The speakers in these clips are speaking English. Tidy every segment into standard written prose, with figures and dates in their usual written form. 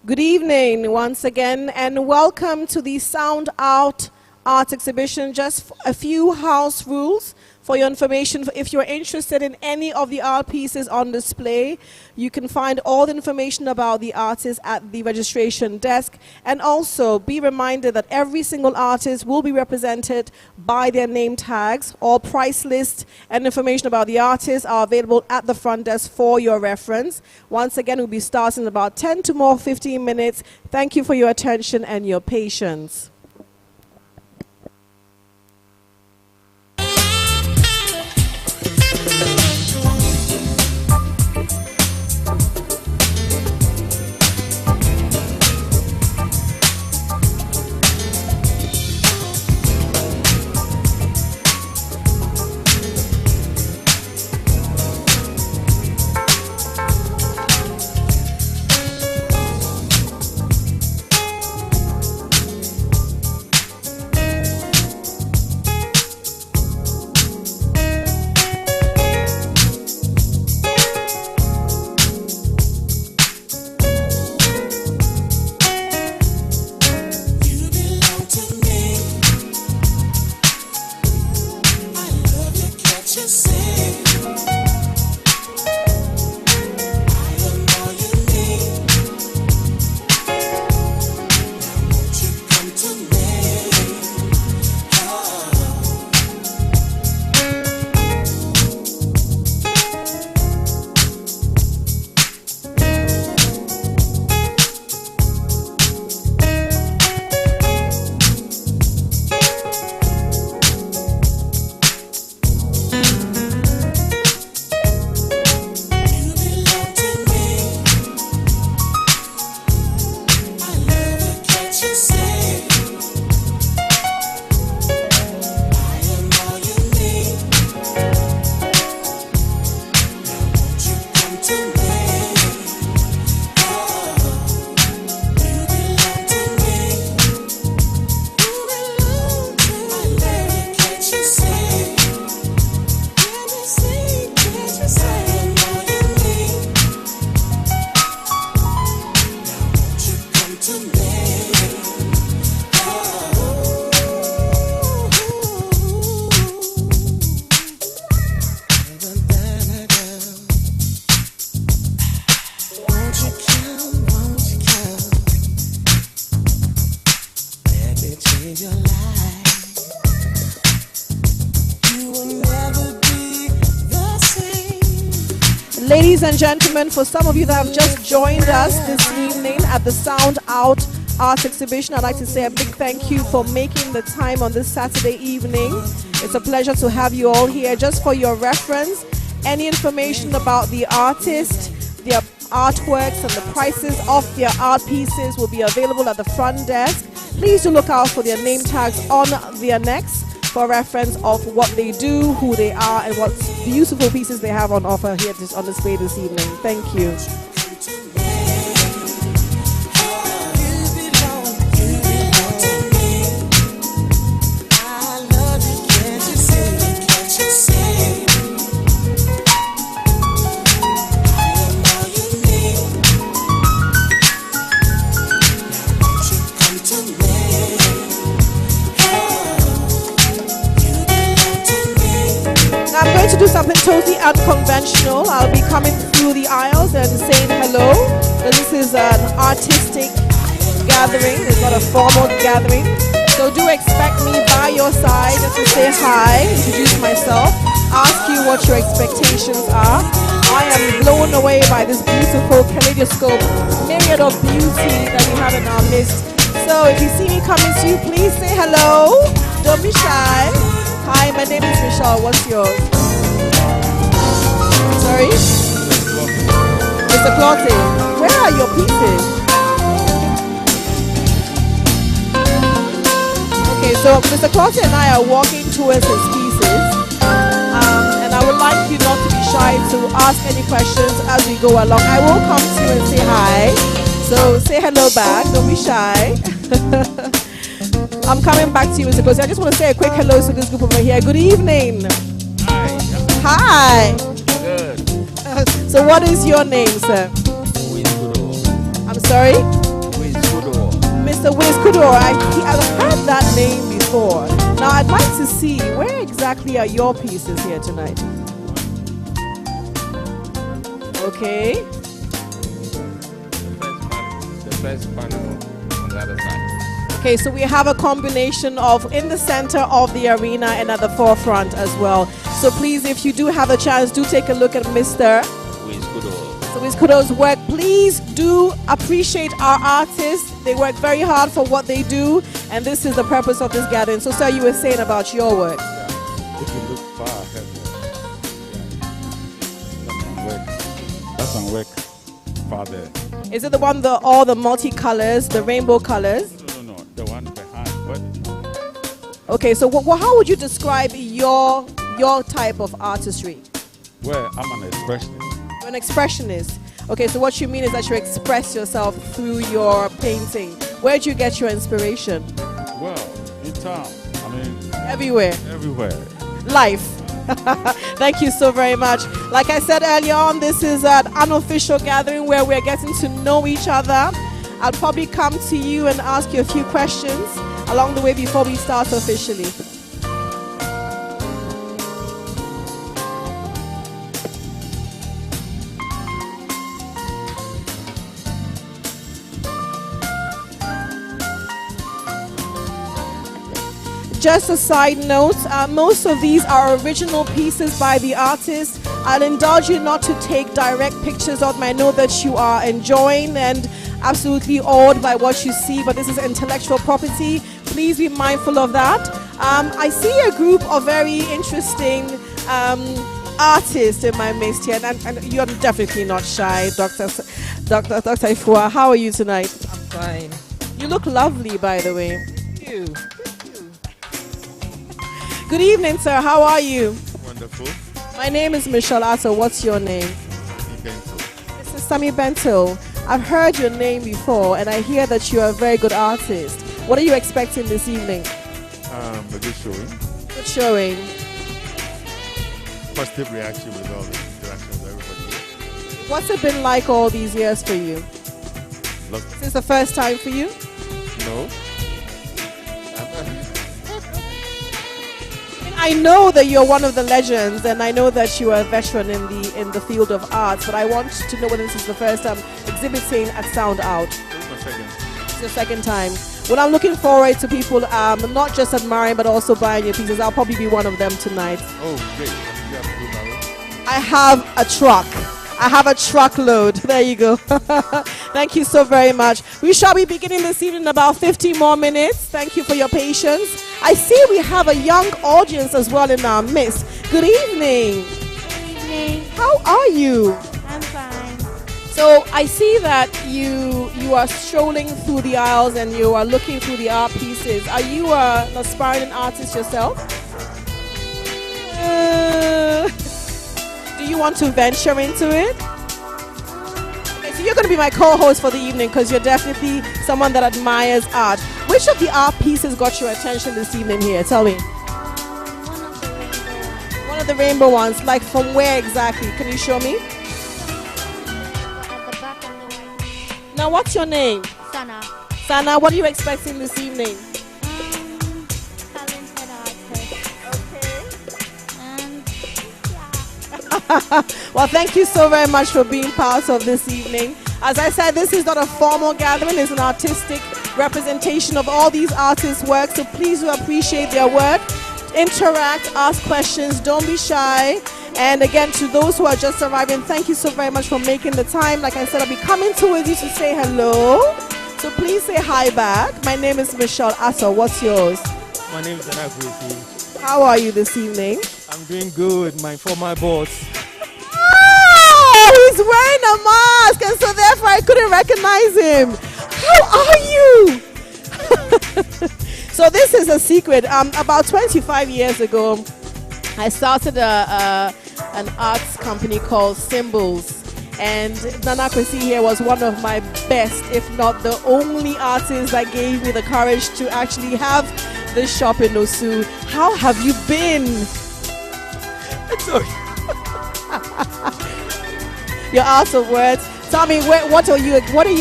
Good evening once again, and welcome to the Sound Out Art Exhibition. Just a few house rules for your information. If you're interested in any of the art pieces on display, you can find all the information about the artists at the registration desk. And also be reminded that every single artist will be represented by their name tags. All price lists and information about the artists are available at the front desk for your reference. Once again, we'll be starting in about 10 to more 15 minutes. Thank you for your attention and your patience. Ladies and gentlemen, for some of you that have just joined us this evening at the Sound Out Art Exhibition, I'd like to say a big thank you for making the time on this Saturday evening. It's a pleasure to have you all here. Just for your reference, any information about the artist, their artworks, and the prices of their art pieces will be available at the front desk. Please do look out for their name tags on their necks for reference of what they do, who they are, and what beautiful pieces they have on offer here on display this evening. Thank you. To do something totally unconventional. I'll be coming through the aisles and saying hello. This is an artistic gathering. It's not a formal gathering. So do expect me by your side just to say hi, introduce myself, ask you what your expectations are. I am blown away by this beautiful kaleidoscope, myriad of beauty that we have in our midst. So if you see me coming to you, please say hello. Don't be shy. Hi, my name is Michelle. What's yours? Sorry? Mr. Clotte, where are your pieces? Okay, so Mr. Clotte and I are walking towards his pieces. And I would like you not to be shy to ask any questions as we go along. I will come to you and say hi. So say hello back. Don't be shy. I'm coming back to you, Mr. Clotte. I just want to say a quick hello to this group over here. Good evening. Hi. Good. So what is your name, sir? I'm sorry? Mr. Wiz Kudo, I've heard that name before. Now I'd like to see, where exactly are your pieces here tonight? Okay. The first panel on the other side. Okay, so we have a combination of in the center of the arena and at the forefront as well. So please, if you do have a chance, do take a look at Mr. Wiz Kudo. So Wiz Kudo's work. Please do appreciate our artists. They work very hard for what they do, and this is the purpose of this gathering. So, sir, you were saying about your work. Yeah. If you look far ahead, that's some work far there. Is it the one, all the multi-colors, the rainbow colors? No, the one behind. What? Okay, so how would you describe your type of artistry? Well, I'm an expressionist. You're an expressionist. Okay, so what you mean is that you express yourself through your painting. Where do you get your inspiration? Well, in town. I mean, Everywhere. everywhere. Life. Thank you so very much. Like I said earlier on, this is an unofficial gathering where we're getting to know each other. I'll probably come to you and ask you a few questions along the way before we start officially. Just a side note, most of these are original pieces by the artist. I'll indulge you not to take direct pictures of them. I know that you are enjoying and absolutely awed by what you see, but this is intellectual property. Please be mindful of that. I see a group of very interesting artists in my midst here, and you're definitely not shy, Dr. Ifua. How are you tonight? I'm fine. You look lovely, by the way. Thank you. Good evening, sir. How are you? Wonderful. My name is Michelle Asso. What's your name? This is Sammy Bento. I've heard your name before, and I hear that you are a very good artist. What are you expecting this evening? A good showing. Good showing. Positive reaction with all the interactions with everybody. What's it been like all these years for you? Look, Is this the first time for you? no. I know that you're one of the legends, and I know that you are a veteran in the field of arts, but I want to know whether this is the first time exhibiting at Sound Out. This is my second. It's your second time. Well, I'm looking forward to people not just admiring but also buying your pieces. I'll probably be one of them tonight. Oh, great. You have to do my way. I have a truck. I have a truckload. There you go. Thank you so very much. We shall be beginning this evening in about 15 more minutes. Thank you for your patience. I see we have a young audience as well in our midst. Good evening. Good evening. How are you? I'm fine. So I see that you are strolling through the aisles and you are looking through the art pieces. Are you an aspiring artist yourself? Do you want to venture into it? Okay, so you're going to be my co-host for the evening because you're definitely someone that admires art. Which of the art pieces got your attention this evening here? Tell me. One of the rainbow ones. One of the rainbow ones. Like from where exactly? Can you show me? At the back of the white. Now, what's your name? Sana. Sana, what are you expecting this evening? Talented artist. And Well, thank you so very much for being part of this evening. As I said, this is not a formal gathering, it's an artistic representation of all these artists' work, so please do appreciate their work. Interact, ask questions, don't be shy. And again, to those who are just arriving, thank you so very much for making the time. Like I said, I'll be coming towards you to say hello. So please say hi back. My name is Michelle Asso. What's yours? My name is Anakwesi. How are you this evening? I'm doing good. My former boss. Oh, he's wearing a mask, and so therefore I couldn't recognize him. How are you? So this is a secret. About 25 years ago, I started an arts company called Symbols. And Nana Kwesi here was one of my best, if not the only artist that gave me the courage to actually have this shop in Osu. How have you been? It's okay. You're out of words. Tell me, what are you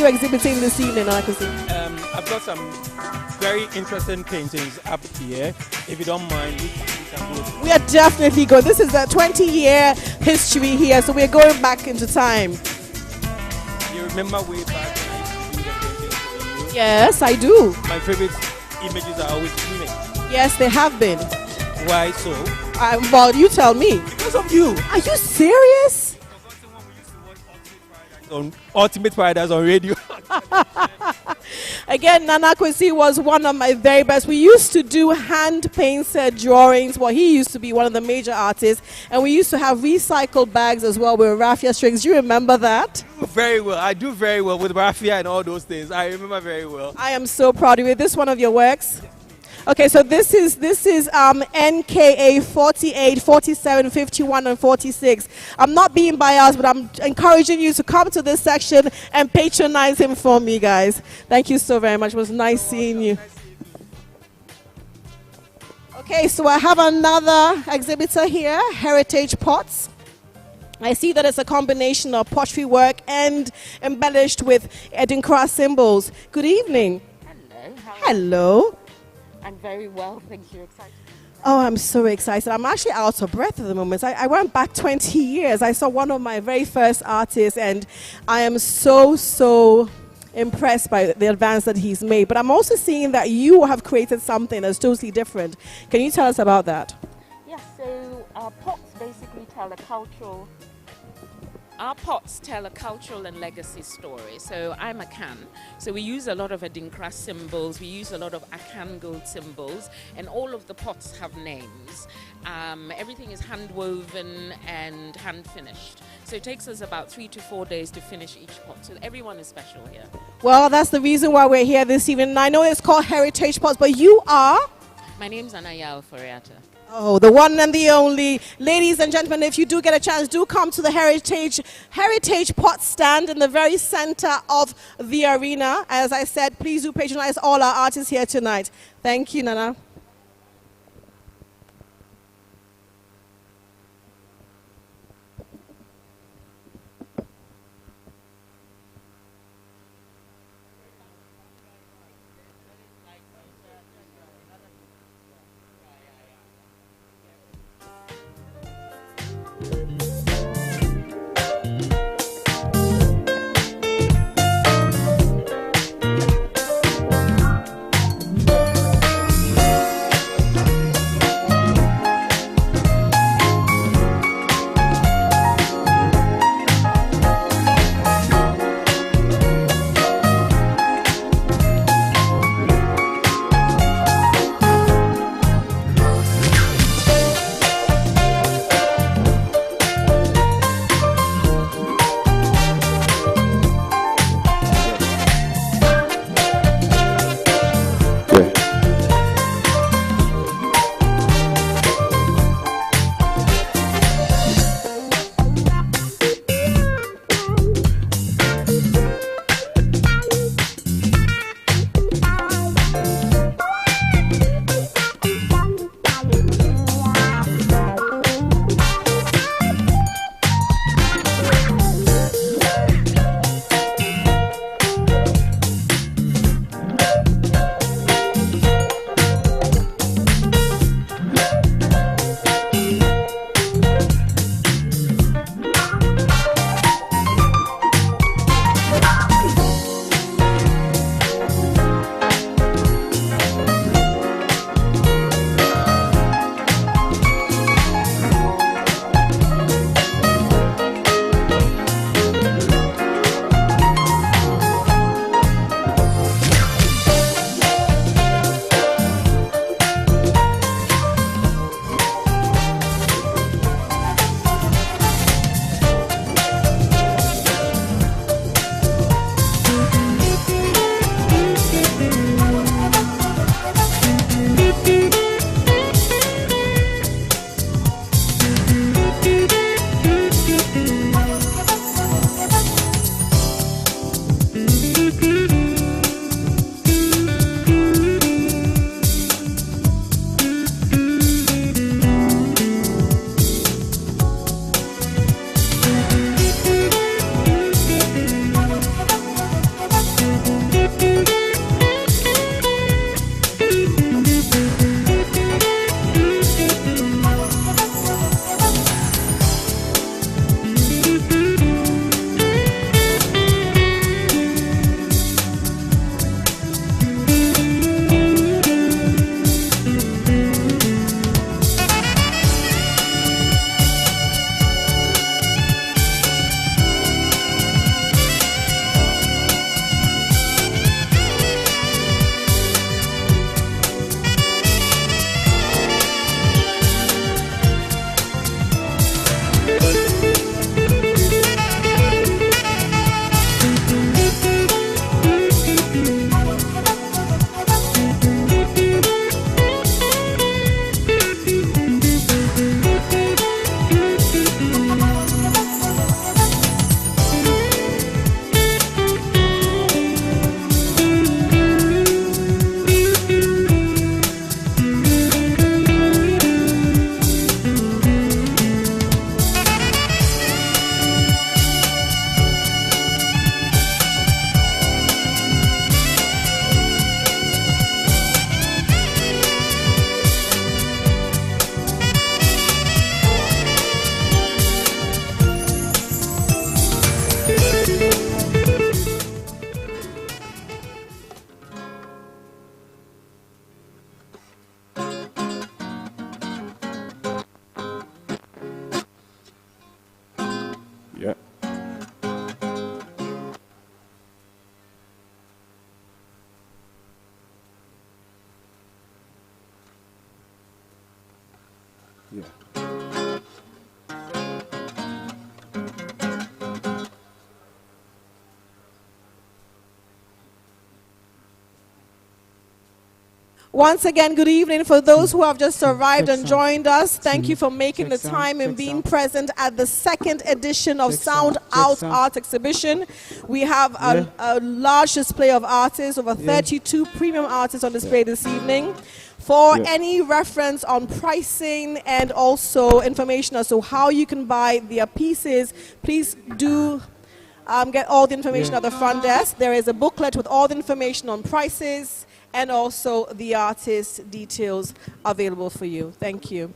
exhibiting this evening, Nana Kwesi? I've got some very interesting paintings up here. If you don't mind, we can go. We are definitely good. This is a 20-year history here, so we're going back into time. You remember way back when I used to do the paintings for you? Yes, I do. My favorite images are always women. Yes, they have been. Why so? Well, you tell me. Because of you. Are you serious? On Ultimate Paradise on radio. Again, Nana Kwesi was one of my very best. We used to do hand-painted drawings. Well, he used to be one of the major artists. And we used to have recycled bags as well with raffia strings. Do you remember that? Very well. I do very well with raffia and all those things. I remember very well. I am so proud of you. This one of your works? Okay, so this is NKA 48, 47, 51, and 46. I'm not being biased, but I'm encouraging you to come to this section and patronize him for me, guys. Thank you so very much. It was nice seeing you. Okay, so I have another exhibitor here, Heritage Pots. I see that it's a combination of pottery work and embellished with Edinkra symbols. Good evening. Hello. Hello. I'm very well, thank you. Excited. Oh, I'm so excited. I'm actually out of breath at the moment. I went back 20 years. I saw one of my very first artists, and I am so impressed by the advance that he's made. But I'm also seeing that you have created something that's totally different. Can you tell us about that? Yes, so our pots basically tell a cultural... Our pots tell a cultural and legacy story. So I'm Akan. So we use a lot of Adinkra symbols. We use a lot of Akan gold symbols. And all of the pots have names. Everything is hand woven and hand finished. So it takes us about 3 to 4 days to finish each pot. So everyone is special here. Well, that's the reason why we're here this evening. I know it's called Heritage Pots, but you are? My name's Anaya Alfariata. Oh, the one and the only. Ladies and gentlemen, if you do get a chance, do come to the Heritage Pot stand in the very center of the arena. As I said, please do patronize all our artists here tonight. Thank you, Nana. Yeah. Once again, good evening for those who have just arrived and joined us. Thank you for making the time and being present at the second edition of Sound Out Art Exhibition. We have a large display of artists, over 32 premium artists on display this evening. For any reference on pricing and also information as to how you can buy their pieces, please do get all the information at the front desk. There is a booklet with all the information on prices and also the artist details available for you. Thank you.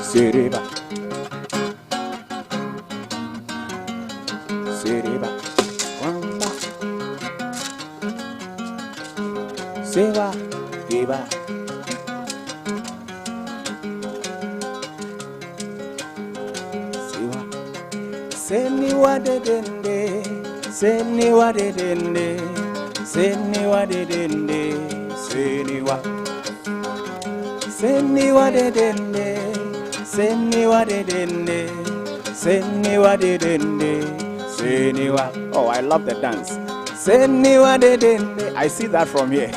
Siriba, Siriba, Wamba, Sewa, Giba, Sewa, Seniwa de dende, Seniwa de dende, Seniwa de dende, Seniwa, Seniwa de dende. Seniwa de dende, Seniwa de dende, Seniwa. Oh, I love the dance. Seniwa de dende. I see that from here.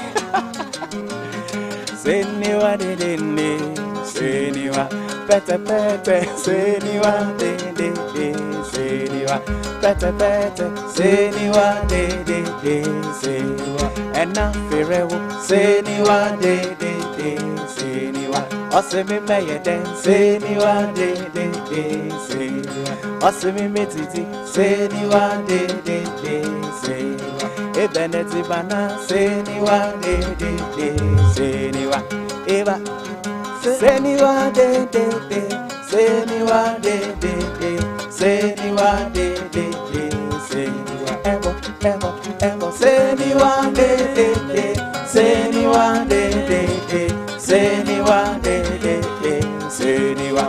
Seniwa de dende, Seniwa. Pete pete, Seniwa de dende, Seniwa. Pete pete, Seniwa de dende, Seniwa. And now Firewo, Seniwa de dende, Seniwa. Osemi meye den, Seniwa de de, Seniwa. Osemi metiti, Seniwa de de, Seniwa. Ebeneti bana, Seniwa de, Seniwa. Eva, Seniwa de, Seniwa de, Seniwa de, Seniwa. Ebo, Seniwa de, Seniwa de, Seniwa de, Seniwa.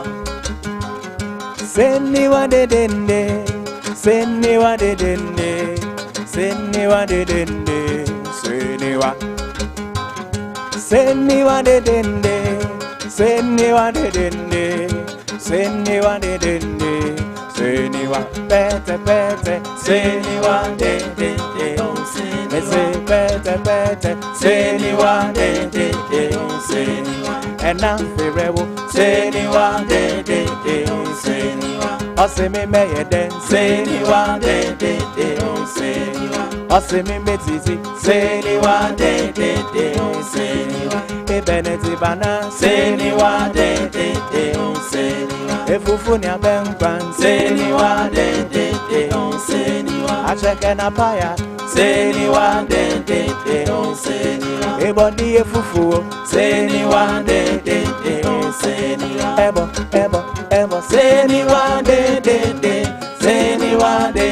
Seniwa de dende, Seniwa de dende, Seniwa de dende, Seniwa. Seniwa de dende, Seniwa de dende, Seniwa de dende, Seniwa. Pete pete, Seniwa de dende, pete pete, Seniwa de Seniwa. And now Firewo, Seniwa de Seniwa. Osemi meye den, Seniwa de Seniwa. Osemi metiti, Seniwa de Seniwa. Ebeneti bana, Seniwa de Seniwa. Efufuni abenkwan, Seniwa de Seniwa. Acheke na paya, Seniwa de Seniwa. Eboni efufu, Seniwa de Seniwa. Ebo, Seniwa de Seniwa de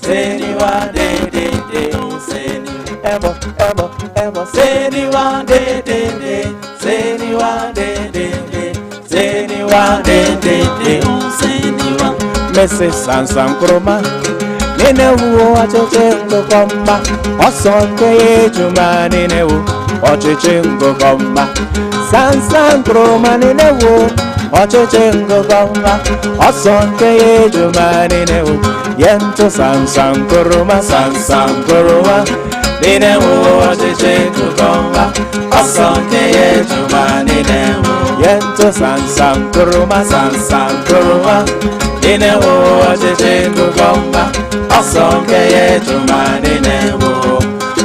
Seniwa de Seniwa. Ebo, Seniwa de Seniwa de Seniwa de Seniwa. Mese Sansan Kroma. Ninewu acheche ngokoma, osonke juma ninewu, ocheche ngokoma. Sansan kroma ninewu, ocheche ngokoma, osonke juma ninewu. Yento sansan kroma, ninewu ocheche ngokoma, osonke juma ninewu. Yento sansan kroma, ninewu ocheche ngokoma. Osonke ye juma ninewo.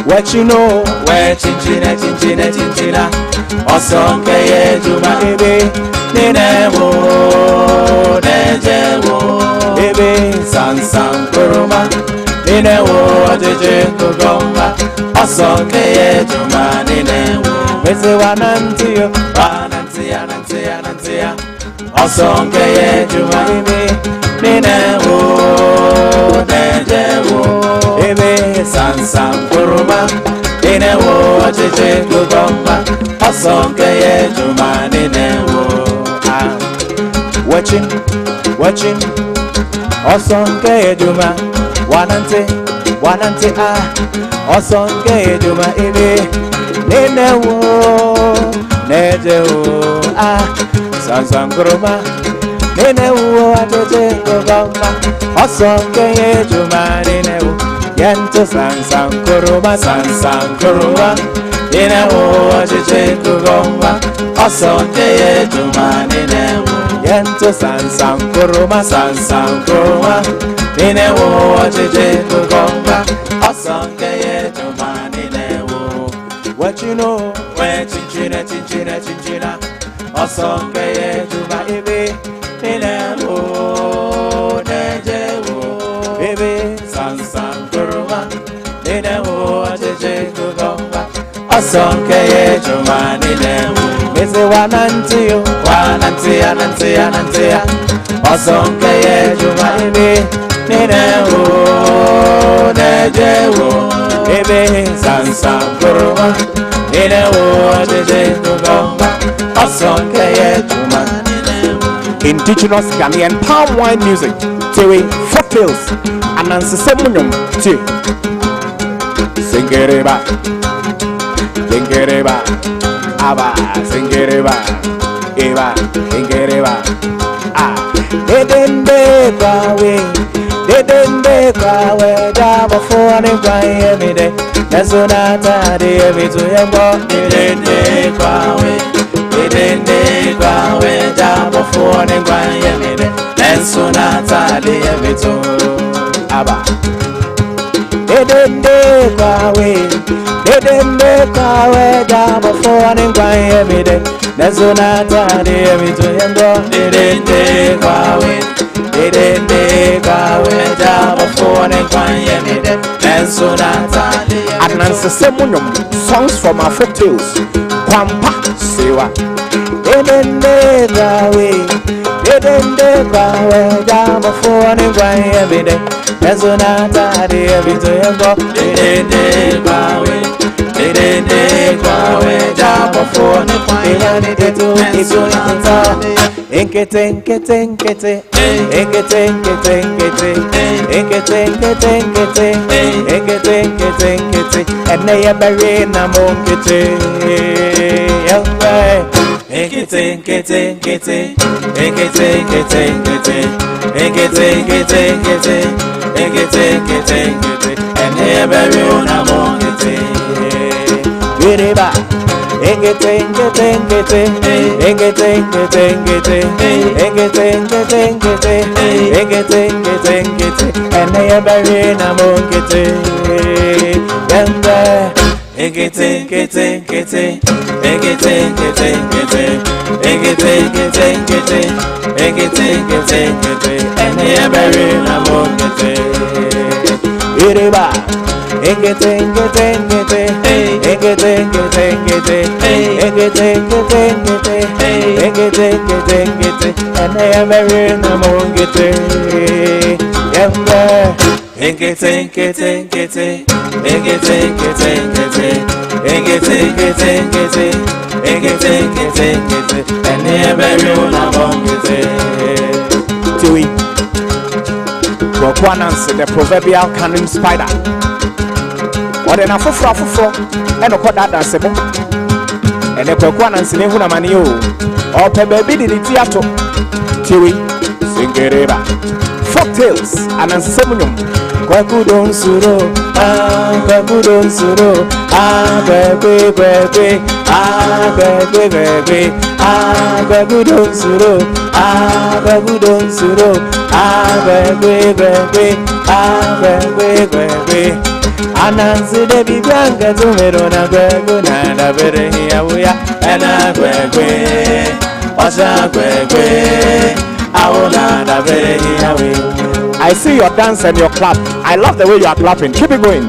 What you know? Where chinchina. Osonke ye juma ebe ninewo, nejewo. Ebe sansan kuruma ninewo ojeje kugomba. Osonke ye juma ninewo. Mese wanantiya. Osonke ye juma ebe ninewo, nejewo. Ebe sansan kuruma ninewo ojeje kugomba. Osonke ye jumani newo. Watching, Osonke ye juma. Wanante, Osonke ye juma ibe. Nenewo, nejewo, Sansankuruma. Nenewo, ateje gogoma. Osonke ye juma nenewo. Yento Sansankuruma. Nenewo, ateje gogoma. Osonke ye juma nenewo. Yento Sansankuruma. Nenewo, ateje gogoma. Osonke ye juma nenewo. What you know, when chinchina, Osonke ye juma ibe, nenewo, nejewo, ibe, Sansankuruma, nenewo, ajeje gugomba, Osonke ye juma nenewo, mese wanantiyo, anantia, Osonke ye juma ibe, nenewo, nejewo, ibe, Sansankuruma, nenewo, ajeje gugomba, Osonke ye juma nenewo. Indigenous Ghanaian palm wine music, Tewe, folktales, Anansi Semunyum, Te. Singereba, Aba, Singereba, Eva, Singereba, Dedende kwawe, Java for the cry every day. That's what I tell every to your boy. Dedende kwawe, Java for the cry every day. That's what I tell every to Abba. Dedende kwawe, Java for the cry every day. That's what I tell every to your boy. Dedende kwawe, Java for the cry every day. That's what I tell you. Anansi Semunyum, songs from our folktales. Kwampa Sewa. Dedende kwawe, Java for the cry every day. That's what I tell you every time. Dedende kwawe, Java for the cry every day. That's what I tell you. Enkete, and they are buried in a monkey. And they are buried in a monkey. And they are buried among Wakwanansi, the proverbial cunning spider. What an afufra, and a quadra dance, and a Wakwanansi Nevuna Manio, or Pebaby di Tiato, Tiwi, Singereba, folktales, and Ansemunum, Quacudon Suro, Quacudon Suro, Quacudon Suro, Quacudon Suro, Anansi de Bianca to Merona Quacuna, the very here we are, and I quack, Osa quack, I see your dance and your clap. I love the way you are clapping. Keep it going.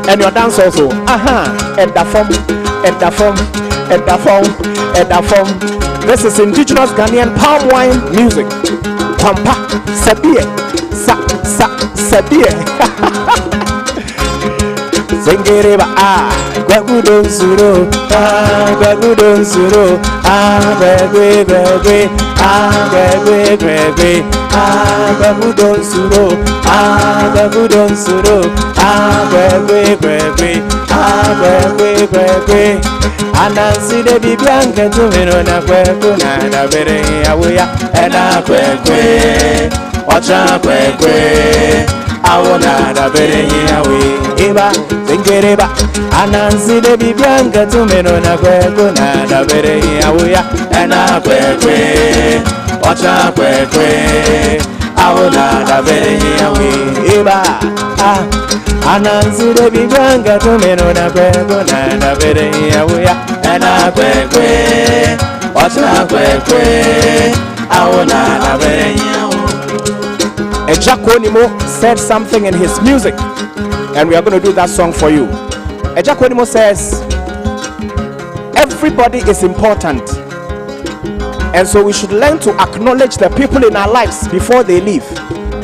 And your dance also. At the form. This is indigenous Ghanaian palm wine music. Pampa, Sabie, Sabie. Zingereba, Gwagu don suro, gwagu don suro, gwagu gwagu, gwagu gwagu, gwagu don suro, gwagu don suro, gwagu gwagu, gwagu gwagu. Anansi de bibianke tumino na gwagu na da bere awuya, ena gwagu, wacha gwagu. Awona da bere yawe iba zingereba anansi de bibianga tumeno na kweko na da bere yawe ya na kwekwe wacha kwekwe awona da bere yawe iba anansi de bibianga tumeno na kweko na da bere yawe ya na kwekwe wacha kwekwe awona da bere yawe. Ejako Onimo said something in his music, and we are going to do that song for you. Ejako Onimo says, everybody is important, and so we should learn to acknowledge the people in our lives before they leave,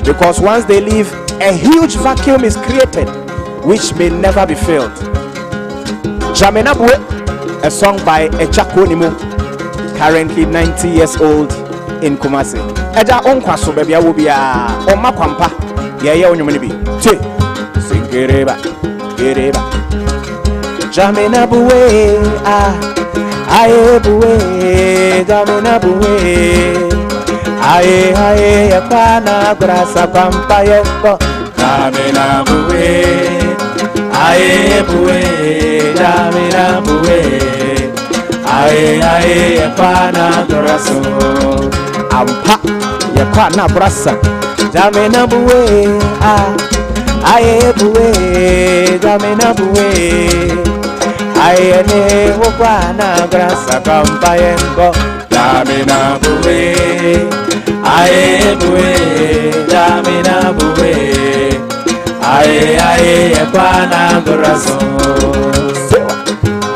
because once they leave, a huge vacuum is created, which may never be filled. Jamenabwe, a song by Ejako Onimo, currently 90 years old, in Kumasi. Eja onkwaso baby awobia oma kwampa ye onyumene bi che singereba gereba jamena buwe aye buwe jamena buwe aye yakana grasa kwampa yeko jamena buwe aye buwe jamena buwe aye yakana graso ampa yakwana brasa jamena buwe aye buwe jamena buwe aye ne wakwana brasa kampa yengo jamena buwe aye buwe jamena buwe aye yakwana braso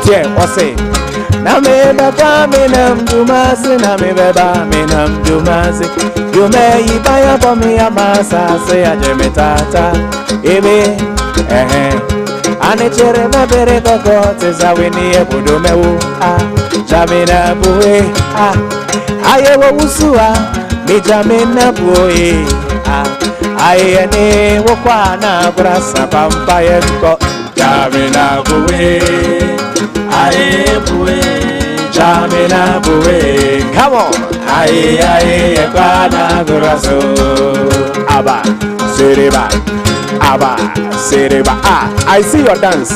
tie wase na me baba me nam dumasi na me baba me nam dumasi yume ibaya bomi amasa se ajemetata ebe ane chere na bere koko tezaweni ebudomewu jamina buwe aye wo usua mi jamina buwe aye ne wokwana brasa pampa yenko jamina buwe aye buwe jamina buwe. Come on. Aye ekwana guraso aba sereba I see your dance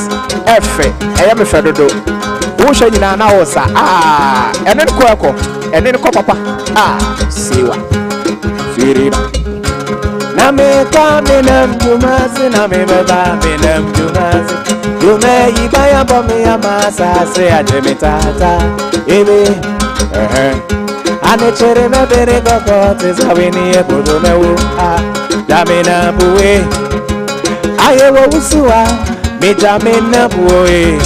efe eyame fedodo wo hwe nyina na wo sa enen ko papa siwa sereba na me ka me nam dumasi na me baba me nam dumasi yume ibaya bomi amasa se ajemitata ebe ane chere me bere koko tezaweni ebudomewu jamina buwe aye wo usua mi jamina buwe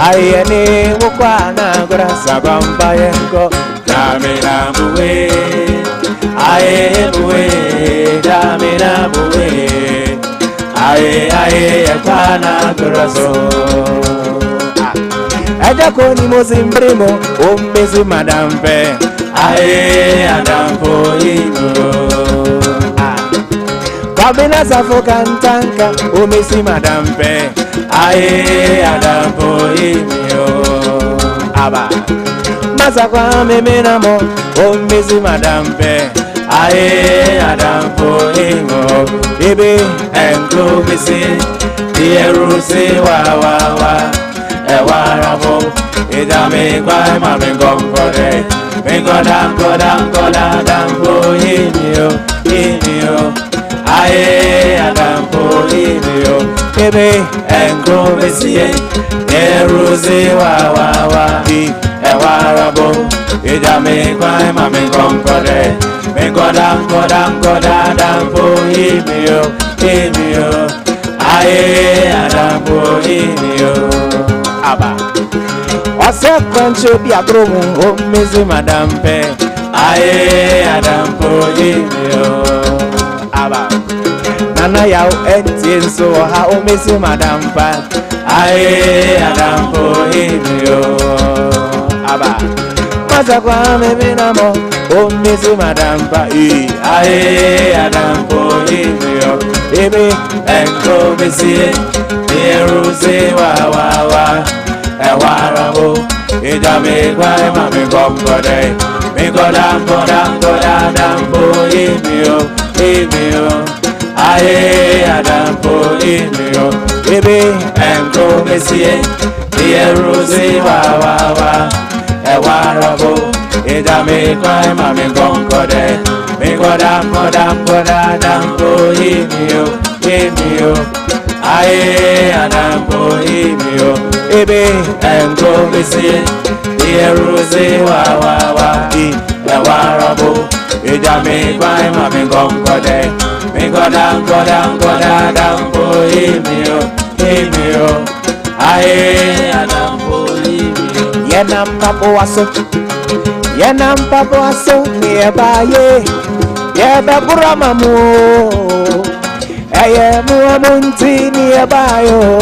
aye ne wokwana grasa bamba yenko jamina buwe aye buwe jamina buwe aye yakwana graso Ejako Onimo zimbrimo ombezi madampe aye adampo ino Kabina safoka ntanka omesi madampe aye adampo ino aba Masakwa memenamo ombezi madampe aye adampo ino Ibi enko bisi dierusi wa Ewarabo, idame kwa mami gongore, mingoda dampo inyo, aye adampo inyo, ebe enko besiye, eruzi wa, ewarabo, idame kwa mami gongore, mingoda dampo inyo, aye adampo inyo. Aba Ose kwenche bi agromu omezi madampe aye adampo yimyo Aba Nana yao entienso ha omezi madampa aye adampo imio aba masa kwa meminamo omisi madampa aye adampo imio baby enko misie Yeruze wa ewarabo ijame kwa mami kombode mi godam dambo imio aye adampo imio baby enko misie Yeruze wa ewarabo ijame kwa mami kombode mi godam dambo imio aye adampo imio ebe engo misi Yeruze wa ewarabo ijame kwa mami konkode mi godam dampo imio aye adampo imio yenam papo aso niebaye yebe buramamu eye muamunti ni abayo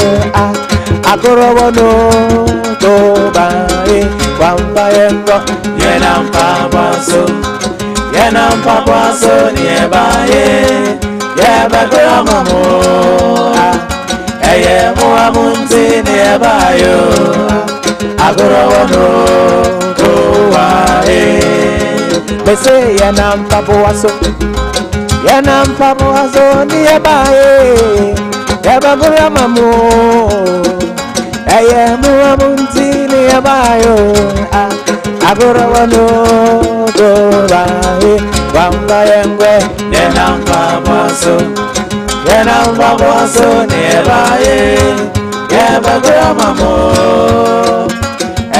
akorowono to bae kwamba yengo yenam papaso ni abaye yebagora mamo eye muamunti ni abayo akorowono to bae bese yenam papaso Yanam papazo ni abaye yabagura mamu eye muamunti ni abayo agura wano go bae kwamba yengwe yanam papazo ni abaye yabagura mamu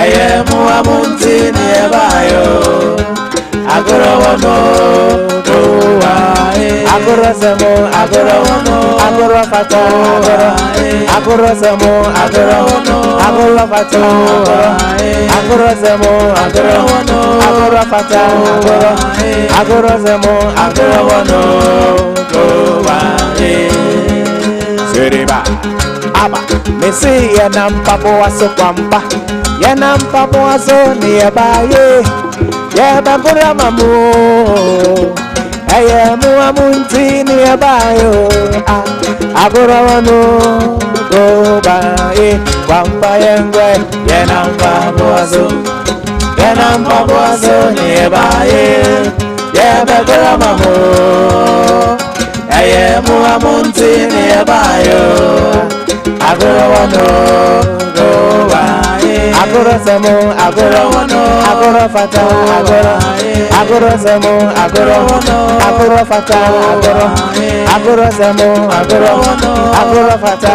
eye muamunti ni abayo agura wano go agora samo agora fata agora samo agora fata agora samo agora fata agora samo agora wano go seriba aba mesi yanam papo aso kwamba yanam papo aso ni abaye yabagura mamu eye muamunti ni abayo agora wano go bae kwamba yengwe yenam papazo ni abaye yebagora mamu eye muamunti ni abayo agora wano go bae agora samo agora fata agora samo agora fata agora samo agora fata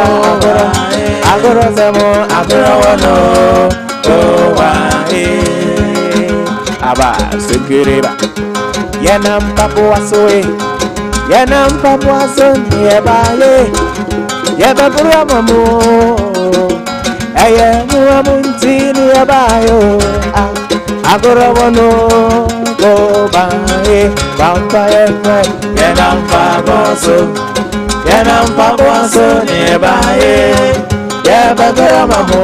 agora samo agora wano go bae aba sekireba yanam papaso niebaye yebagura mamu eye muamunti ni abayo agora wano go bae kwamba yengwe yanam papaso ni abaye yebagura mamu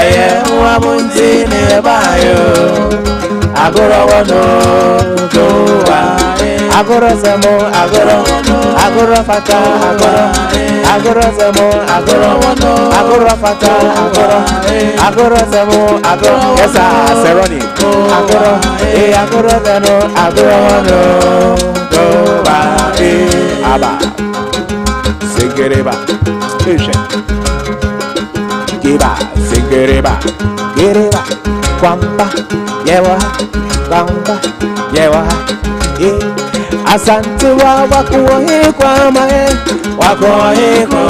eye muamunti ni abayo agora wano go bae agora samo agora fata agora samo agora fata agora samo yes seroni agora dano agora wano go bae aba segereba segereba kwamba yewa asante wakuohe kwa mae wakuohe ko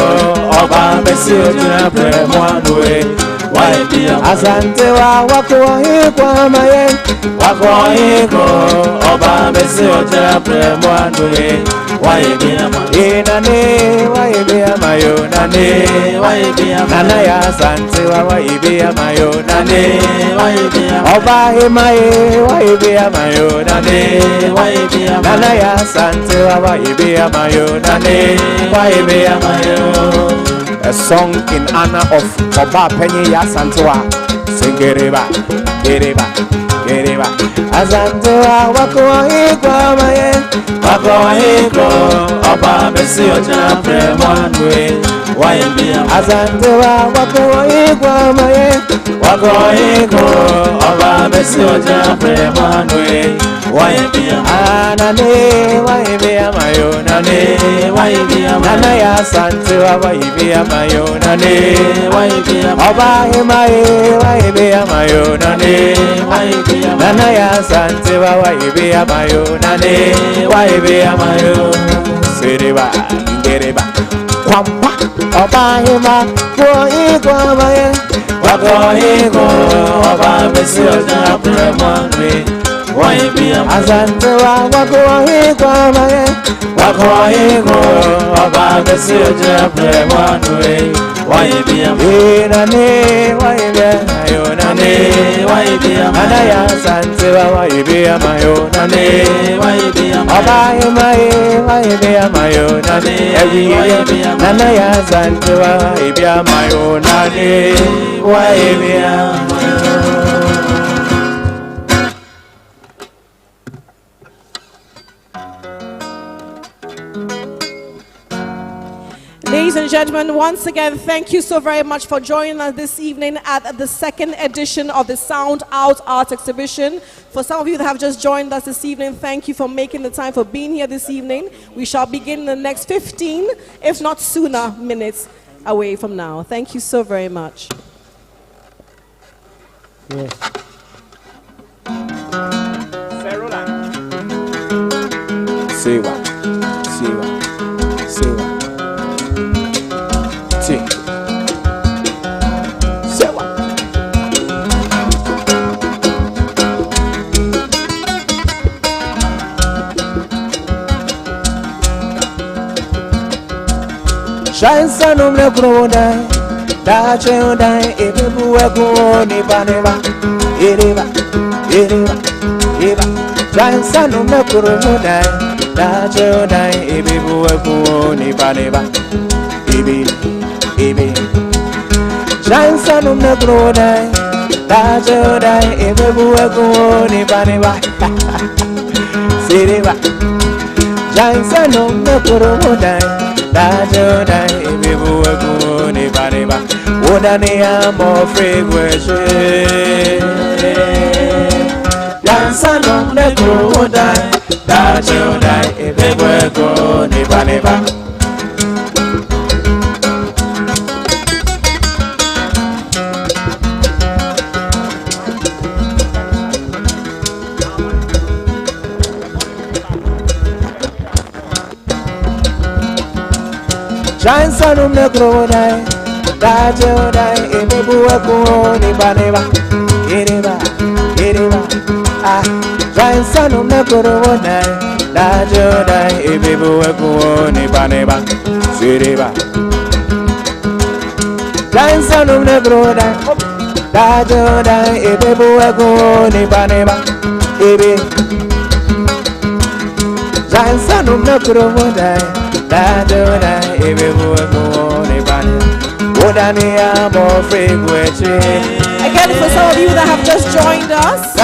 oba mesi ojina premwanwe asante wakuohe kwa mae wakuohe ko oba mesi ojina premwanwe waibia mayo nana ya asante waibia mayo oba himaye waibia mayo nana ya asante waibia mayo waibia mayo A song in honor of Oba Penny Yasantua. Sing Gereba, Gereba, Gereba. Azantua, Wako Ego, Wako Ego, Oba Messio Jafre Monway. Azantua, Wako Ego, Wako Ego, Oba Messio Jafre Monway. Anane, why be a mayonane? Why be a manaya santua? Why be a mayonane? Why be a oba himae? Why be a mayonane? Why be a manaya santua? Why be a mayonane? Why be a mayo? Siriba, Gereba, Kwampa, oba hima, Go maye, Wago oba mesio na premonwe. Azantewa wako hiko maye, wako hiko oba mesio jefre manwe. Inane waibia mayonane, anaya zantewa waibia mayonane, oba himae waibia mayonane, anaya zantewa waibia mayonane, waibia mayonane. Ladies and gentlemen, once again, thank you so very much for joining us this evening at the second edition of the Sound Out Art Exhibition. For some of you that have just joined us this evening, thank you for making the time for being here this evening. We shall begin in the next 15, if not sooner, minutes away from now. Thank you so very much. Yes. See what? See what? See what? Shine sun on the ground, da children, if you were going, if I never, shine sun on the ground, da children, if you were going, if I never, shine sun on the ground, da children, if you were going, if I never, shine sun on the ground. Again, Shine sun on the ground, da jodai, ebebu eko ni baneba, iriba, ah. Shine sun on the ground, da jodai, ebebu eko ni baneba, siriba. Shine sun on the ground, da jodai, ebebu eko ni baneba, ibi. Shine sun on the ground. Again, for some of you that have just joined us, a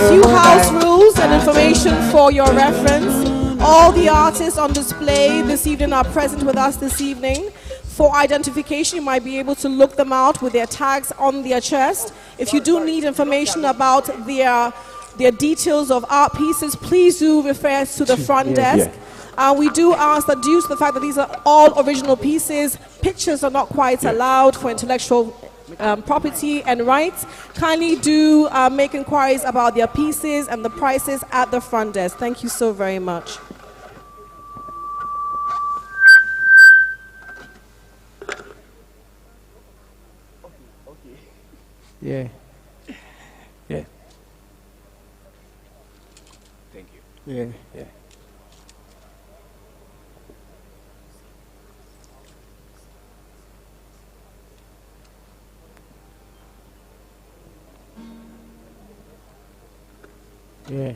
few house rules and information for your reference. All the artists on display this evening are present with us this evening. For identification, you might be able to look them out with their tags on their chest. If you do need information about their details of art pieces, please do refer to the front desk. We do ask that due to the fact that these are all original pieces, pictures are not quite allowed for intellectual property and rights. Kindly do make inquiries about their pieces and the prices at the front desk. Thank you so very much. Yeah. Thank you. Yeah. Yeah.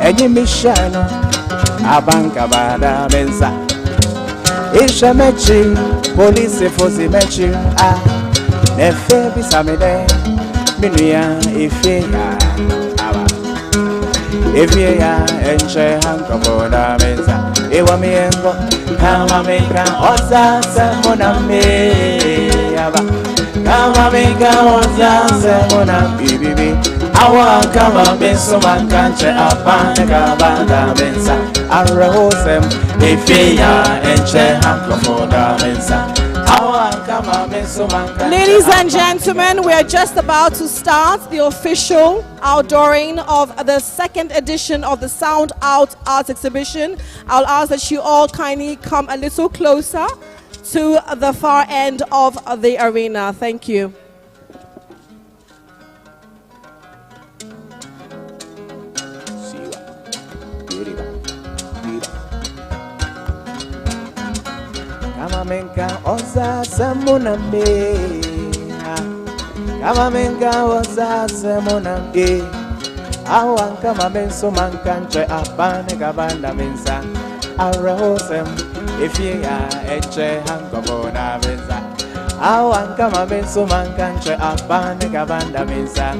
Enyi mishano abanka bada mensa Isha mechi police fosi mechi Nefe bisamede minuya ifeya aba Ifeya enche hanka boda mensa Ewa miengo kama meka oza semona me aba Kama meka oza semona bibibi Awa kama menso mankanche apane kabanda mensa Arrehosem ifeya enche hanka boda mensa Ladies and gentlemen, we are just about to start the official outdooring of the second edition of the Sound Out Art Exhibition. I'll ask that you all kindly come a little closer to the far end of the arena. Thank you. Kama menka oza semona me Kama menka oza semona me Awan kama menso mankanche apane kabanda mensa Arrehosem ifia eche hankobona mensa Awan kama menso mankanche apane kabanda mensa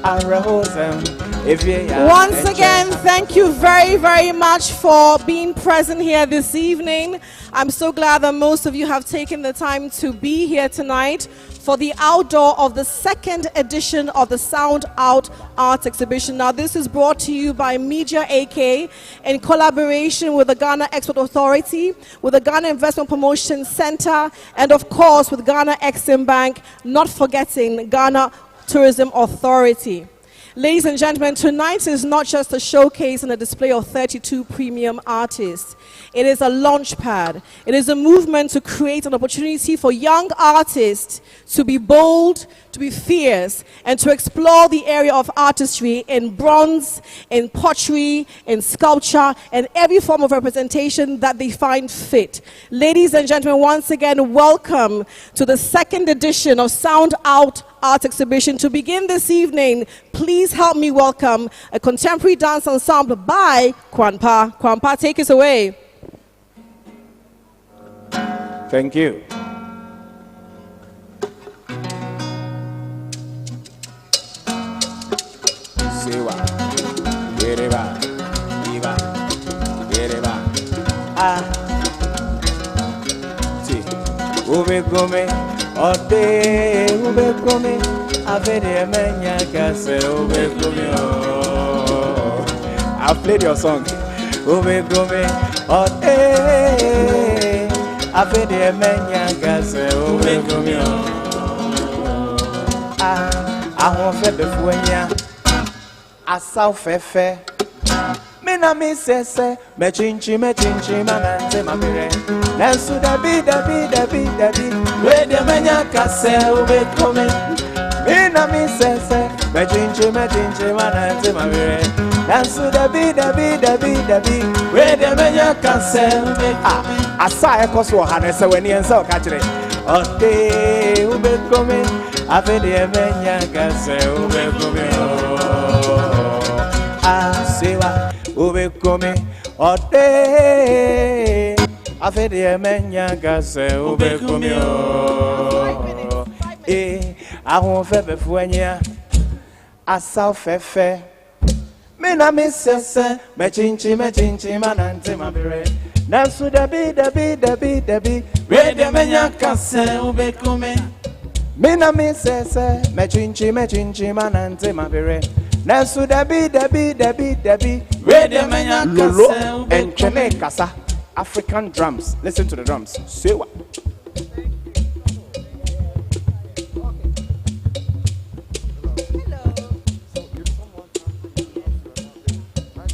Arrehosem. Once again, thank you very, very much for being present here this evening. I'm so glad that most of you have taken the time to be here tonight for the outdoor of the second edition of the Sound Out Art Exhibition. Now, this is brought to you by Media AK in collaboration with the Ghana Export Authority, with the Ghana Investment Promotion Center, and of course with Ghana Exim Bank, not forgetting Ghana Tourism Authority. Ladies and gentlemen, tonight is not just a showcase and a display of 32 premium artists. It is a launch pad. It is a movement to create an opportunity for young artists to be bold, to be fierce, and to explore the area of artistry in bronze, in pottery, in sculpture, and every form of representation that they find fit. Ladies and gentlemen, once again, welcome to the second edition of Sound Out Art Exhibition. To begin this evening, please help me welcome a contemporary dance ensemble by Kwanpa. Kwanpa, take us away. Thank you. Siwa, Yereba, Iba, Yereba. Si, ube come, ode, ube come, avere menya kase, ube come. I've played your song. Ube come, ode, avere menya kase, ube come. I won't fit the fuenya. Asau fefe Mina mi sese Mechinchi manante mamire Nensu dabi Wede menya kase ube kome Mina mi sese Mechinchi manante mamire Nensu dabi Wede menya kase ube kome Asa ekosu ohanese weni ensa okachire Ote ube kome Afede menya kase ube kome Sewa ube come ode afede menya gase ube come ahun fefe fuenya asa fefe mina mi sese mechinchi manante mabere nansu dabi wede menya gase ube come mina mi sese mechinchi manante mabere Nansu dabi Wede menya Lolo and Chene Kasa African drums. Listen to the drums. Say what?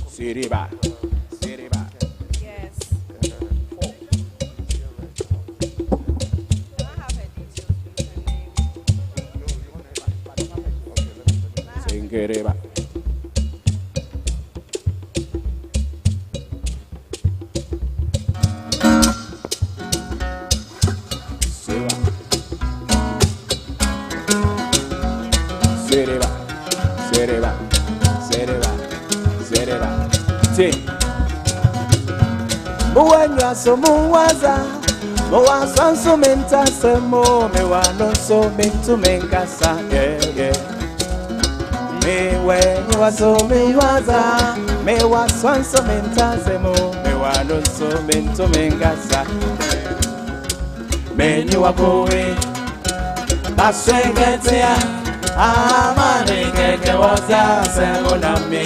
Siriba. Yes. Siriba. Muwanya so muwaza. Mowa sanso menta semo. Mewa no so mentu menkasa. Yeah, yeah. Mewe niwa so mewaza. Mewa sanso menta semo. Mewa no so mentu menkasa. Meni wakowe. Baswengetea. Amane keke waza semo na me.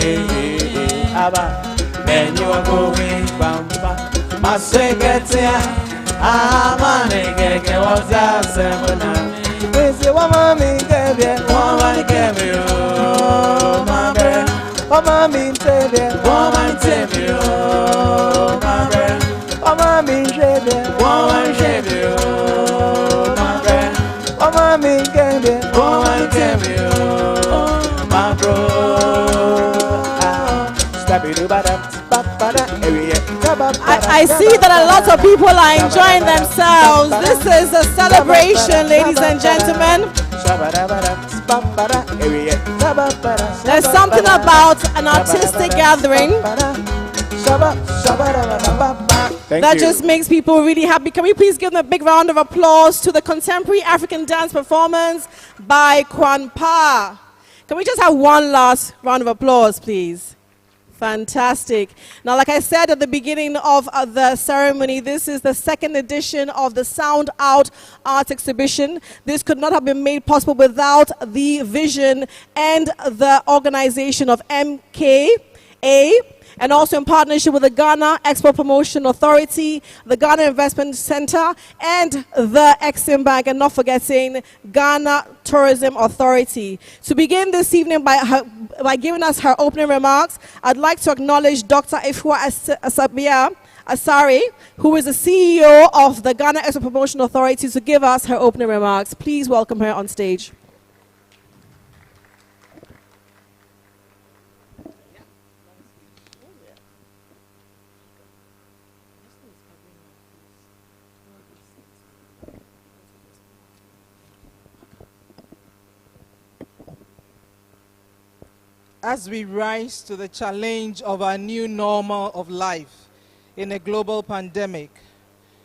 Aba. Meni wakowe. Bamba. Baswengetea. Amane keke waza semo na me. Wese wamami kebye. Wamami kebye. Mambre. Wamami kebye. Wamami kebye. Mambre. Wamami kebye. Wamami kebye. Mambre. Wamami kebye. Wamami kebye. Mambre. I see that a lot of people are enjoying themselves. This is a celebration, ladies and gentlemen. There's something about an artistic gathering that just makes people really happy. Can we please give them a big round of applause to the contemporary African dance performance by Kwanpa? Can we just have one last round of applause, please? Fantastic. Now, like I said at the beginning of the ceremony, this is the second edition of the Sound Out Art Exhibition. This could not have been made possible without the vision and the organization of MKA, and also in partnership with the Ghana Export Promotion Authority, the Ghana Investment Center, and the Exim Bank, and not forgetting Ghana Tourism Authority. To begin this evening by giving us her opening remarks, I'd like to acknowledge Dr. Ifua Asabia Asari, who is the CEO of the Ghana Export Promotion Authority, to give us her opening remarks. Please welcome her on stage. As we rise to the challenge of our new normal of life in a global pandemic,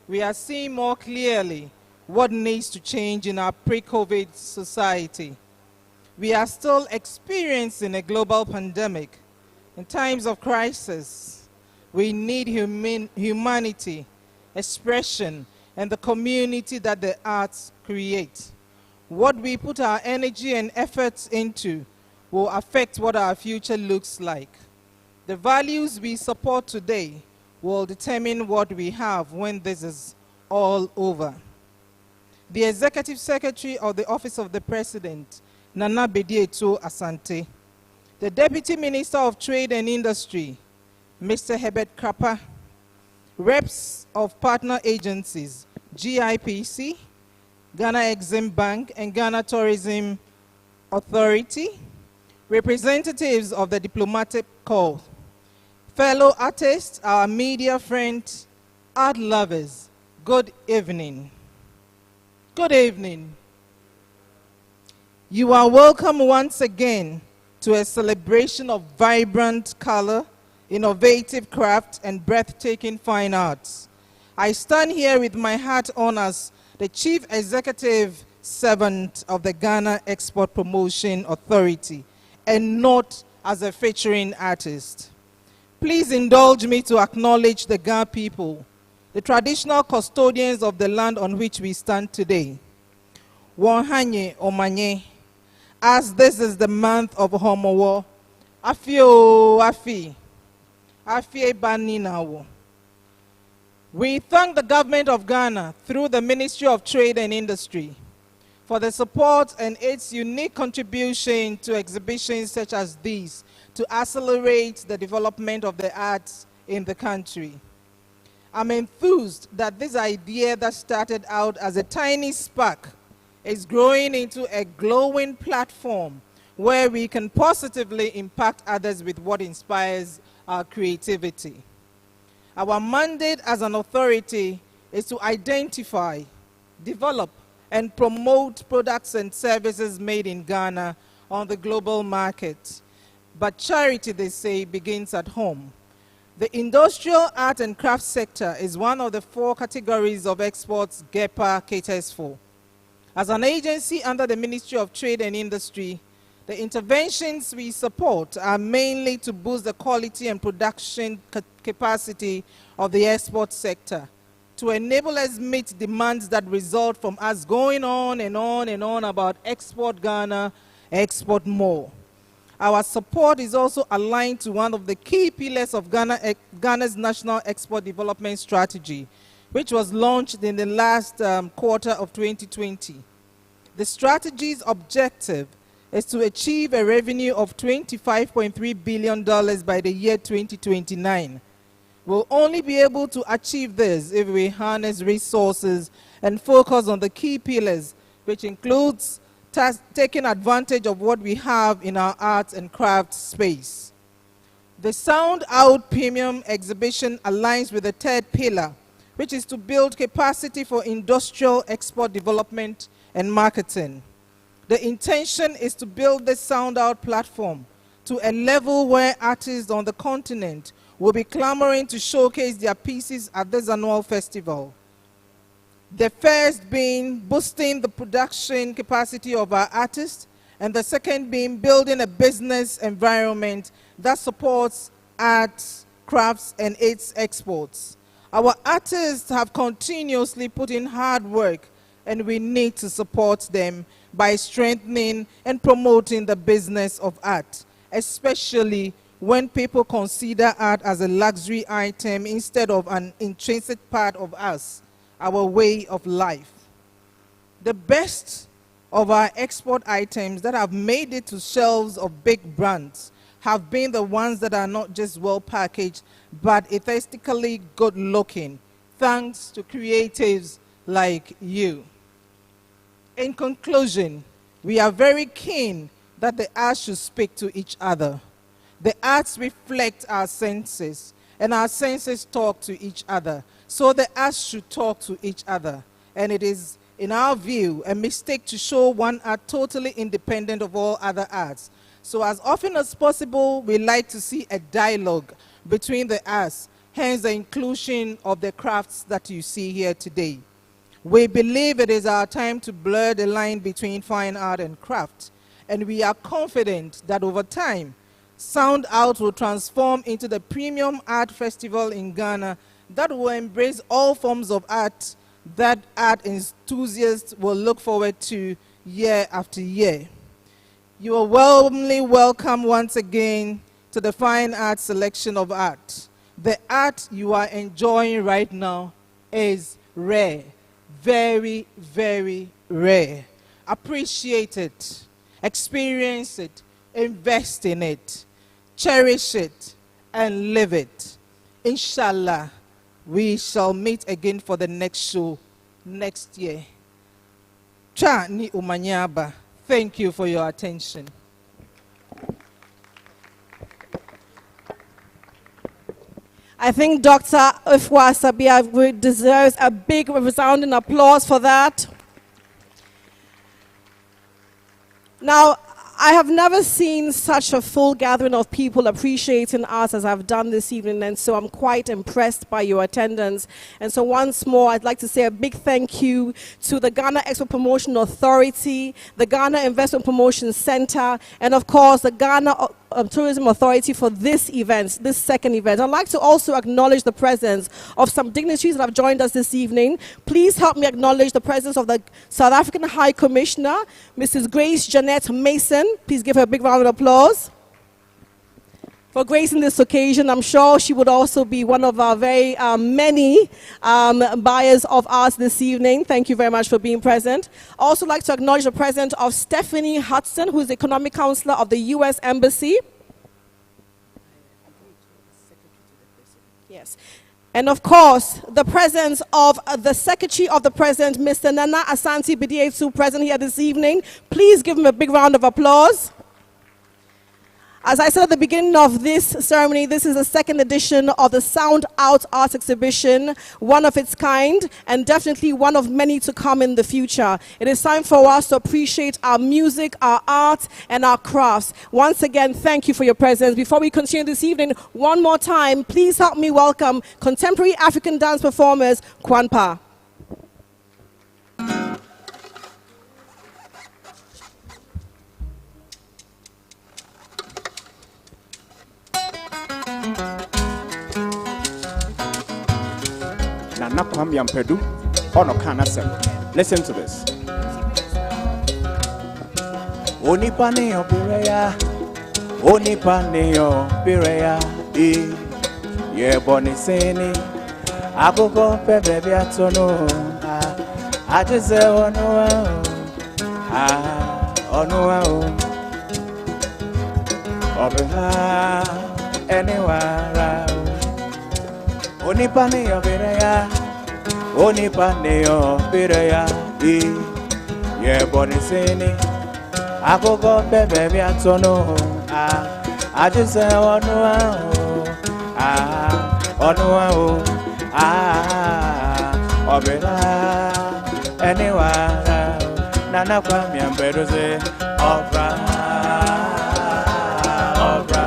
we are seeing more clearly what needs to change in our pre-COVID society. We are still experiencing a global pandemic. In times of crisis, we need humanity, expression, and the community that the arts create. What we put our energy and efforts into will affect what our future looks like. The values we support today will determine what we have when this is all over. The Executive Secretary of the Office of the President, Nana Bediato Asante, the Deputy Minister of Trade and Industry, Mr. Herbert Krapa, reps of partner agencies, GIPC, Ghana Exim Bank, and Ghana Tourism Authority, representatives of the diplomatic corps, fellow artists, our media friends, art lovers, good evening. Good evening. You are welcome once again to a celebration of vibrant color, innovative craft, and breathtaking fine arts. I stand here with my hat on as the Chief Executive Servant of the Ghana Export Promotion Authority, and not as a featuring artist. Please indulge me to acknowledge the Ga people, the traditional custodians of the land on which we stand today. Wanhanye Omanye, as this is the month of Homowo, Afio Afi, Afie Baninawo. We thank the government of Ghana through the Ministry of Trade and Industry for the support and its unique contribution to exhibitions such as these to accelerate the development of the arts in the country. I'm enthused that this idea that started out as a tiny spark is growing into a glowing platform where we can positively impact others with what inspires our creativity. Our mandate as an authority is to identify, develop, and promote products and services made in Ghana on the global market. But charity, they say, begins at home. The industrial art and craft sector is one of the 4 categories of exports GEPA caters for. As an agency under the Ministry of Trade and Industry, the interventions we support are mainly to boost the quality and production capacity of the export sector, to enable us meet demands that result from us going on and on and on about export Ghana, export more. Our support is also aligned to one of the key pillars of Ghana's National Export Development Strategy, which was launched in the last quarter of 2020. The strategy's objective is to achieve a revenue of $25.3 billion by the year 2029. We'll only be able to achieve this if we harness resources and focus on the key pillars, which includes taking advantage of what we have in our arts and crafts space. The Sound Out Premium exhibition aligns with the 3rd pillar, which is to build capacity for industrial export development and marketing. The intention is to build the Sound Out platform to a level where artists on the continent will be clamoring to showcase their pieces at this annual festival. The first being boosting the production capacity of our artists, and the second being building a business environment that supports arts, crafts, and its exports. Our artists have continuously put in hard work, and we need to support them by strengthening and promoting the business of art, especially when people consider art as a luxury item instead of an intrinsic part of us, our way of life. The best of our export items that have made it to shelves of big brands have been the ones that are not just well packaged, but aesthetically good looking, thanks to creatives like you. In conclusion, we are very keen that the arts should speak to each other. The arts reflect our senses, and our senses talk to each other. So the arts should talk to each other. And it is, in our view, a mistake to show one art totally independent of all other arts. So as often as possible, we like to see a dialogue between the arts, hence the inclusion of the crafts that you see here today. We believe it is our time to blur the line between fine art and craft, and we are confident that over time, Sound Out will transform into the premium art festival in Ghana that will embrace all forms of art that art enthusiasts will look forward to year after year. You are warmly welcome once again to the Fine Art Selection of Art. The art you are enjoying right now is rare, very, very rare. Appreciate it, experience it, invest in it, cherish it, and live it. Inshallah, we shall meet again for the next show next year. Cha ni umanyaba. Thank you for your attention. I think Dr. Ifwa Sabia deserves a big resounding applause for that. Now, I have never seen such a full gathering of people appreciating us as I've done this evening, and so I'm quite impressed by your attendance. And so once more, I'd like to say a big thank you to the Ghana Export Promotion Authority, the Ghana Investment Promotion Center, and of course, the Ghana Tourism Authority for this event, this second event. I'd like to also acknowledge the presence of some dignitaries that have joined us this evening. Please help me acknowledge the presence of the South African High Commissioner, Mrs. Grace Jeanette Mason. Please give her a big round of applause for gracing this occasion. I'm sure she would also be one of our very many buyers of ours this evening. Thank you very much for being present. I also like to acknowledge the presence of Stephanie Hudson, who is the Economic Counselor of the U.S. Embassy. Yes. And of course, the presence of the Secretary of the President, Mr. Nana Asante Bidiesu, present here this evening. Please give him a big round of applause. As I said at the beginning of this ceremony, this is the second edition of the Sound Out Art Exhibition, one of its kind, and definitely one of many to come in the future. It is time for us to appreciate our music, our art, and our crafts. Once again, thank you for your presence. Before we continue this evening, one more time, please help me welcome contemporary African dance performers, Kwanpa. Nana Kwame Yampedu, Ono Kanasem. Listen to this. Onipane Obireya, Onipane Obireya, ye boni seni, Agogo Pebebi Atono, I just say Onoa, Onoa, Obiha, anywhere. Onipane Obireya, Onipane Obireya, ye boni seni, Agogo Pebebi Atono, I just say Onoa, Onoa, Obiha, anywhere, Nana Kwame Yampedu say, Obra, Obra,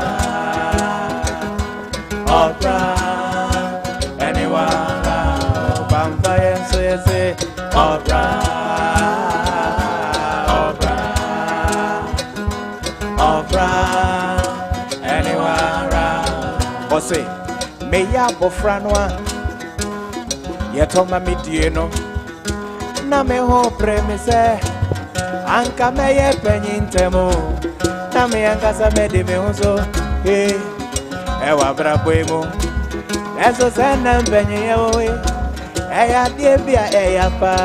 Obra. Obra, Obra, Obra, anywhere. Ose, me ya bofranwa, yetoma midieno. Na me ho premise, anka me ye penyintemo. Na me anka sa me de me hoso, ewa brabwemo. Eso sena mpenye we. Eya diebia eya pa,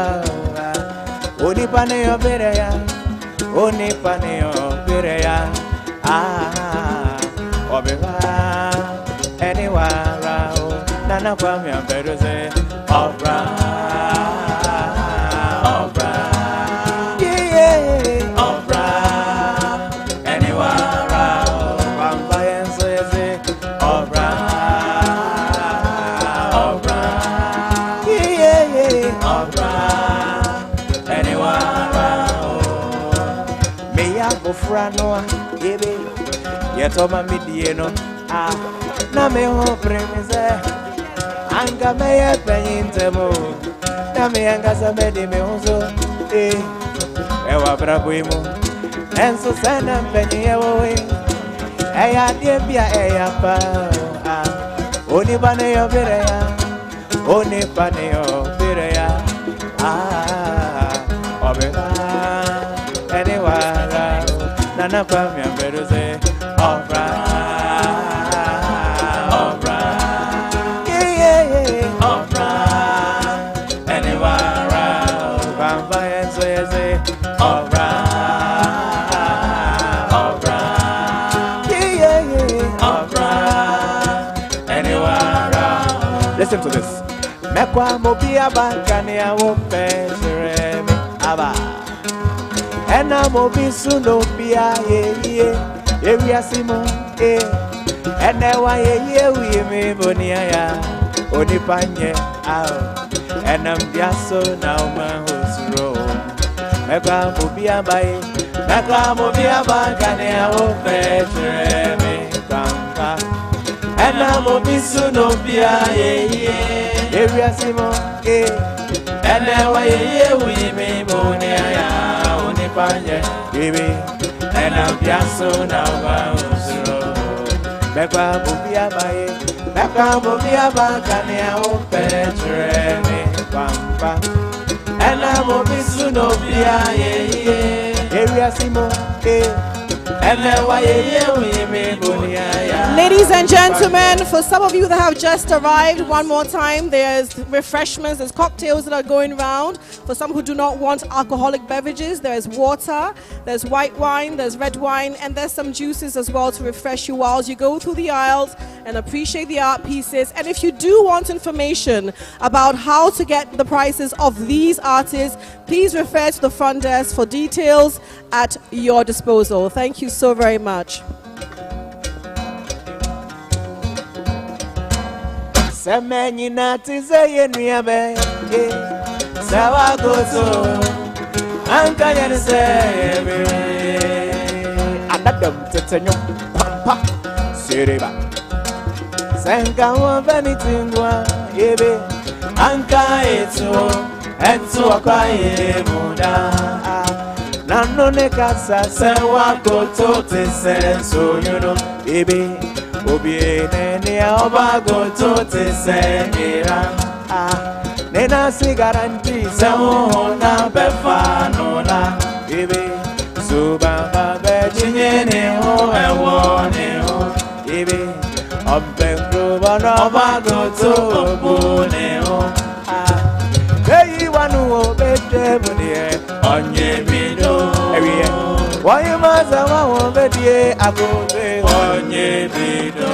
Onipane Obireya, Onipane Obireya, Obiha, anywhere, Nana Kwame Yampedu say, Obra, Obra, yeah, Obra, anywhere, Vampire say, Obra. Franoa, yebe, yetoma midieno, na me ho premise, anga me ye penyintemo, na me anga sa me de me hoso, ewa brabwemo, enso sana penye we, eya diebia eya pa, Onipane Obireya, Onipane Obireya, Obiha, anywhere. Nana Kwame Yampedu say, Obra, Obra, yeah, Obra, anywhere, Vampire say, Obra, Obra, yeah, Obra, anywhere. Listen to this. Mekwa mobia bankani awopesere me aba. Ena mobi suno bia ye ewia simo ene wa ye wi me bonia ya onipanye ao ena mbiaso na uma hosro mekwa mobi abai kane awo fetre me kwamba ena mobi suno bia ye ewia simo ene wa ye wi me bonia ya Baby, and I'm piasso now. Becca Bubia by Becca Bubia Bacania, Petre, Pampa, and I'm Obisunovia, Area Simo, and then why we may Bonia. Ladies and gentlemen, for some of you that have just arrived, one more time, there's refreshments, there's cocktails that are going around. For some who do not want alcoholic beverages, there's water, there's white wine, there's red wine, and there's some juices as well to refresh you while you go through the aisles and appreciate the art pieces. And if you do want information about how to get the prices of these artists, please refer to the front desk for details at your disposal. Thank you so very much. Semeni natize yenuyabe Sawagoto Anka yense Anadam tetenyum Pampa Siriba Senka wabanitingwa Yebe Anka etu akwaye muda Nanone kasa Sawagoto Tesenso yuno Yebe Obiene obagoto tesenira Nena sigaranti samuhona befanona Ibi subamba bejinyene ho ewone ho Ibi ombengruba obagoto obune ho Hey wanu obete munie onye bido Ewie Wayumaza wa obedie agobe onye bido.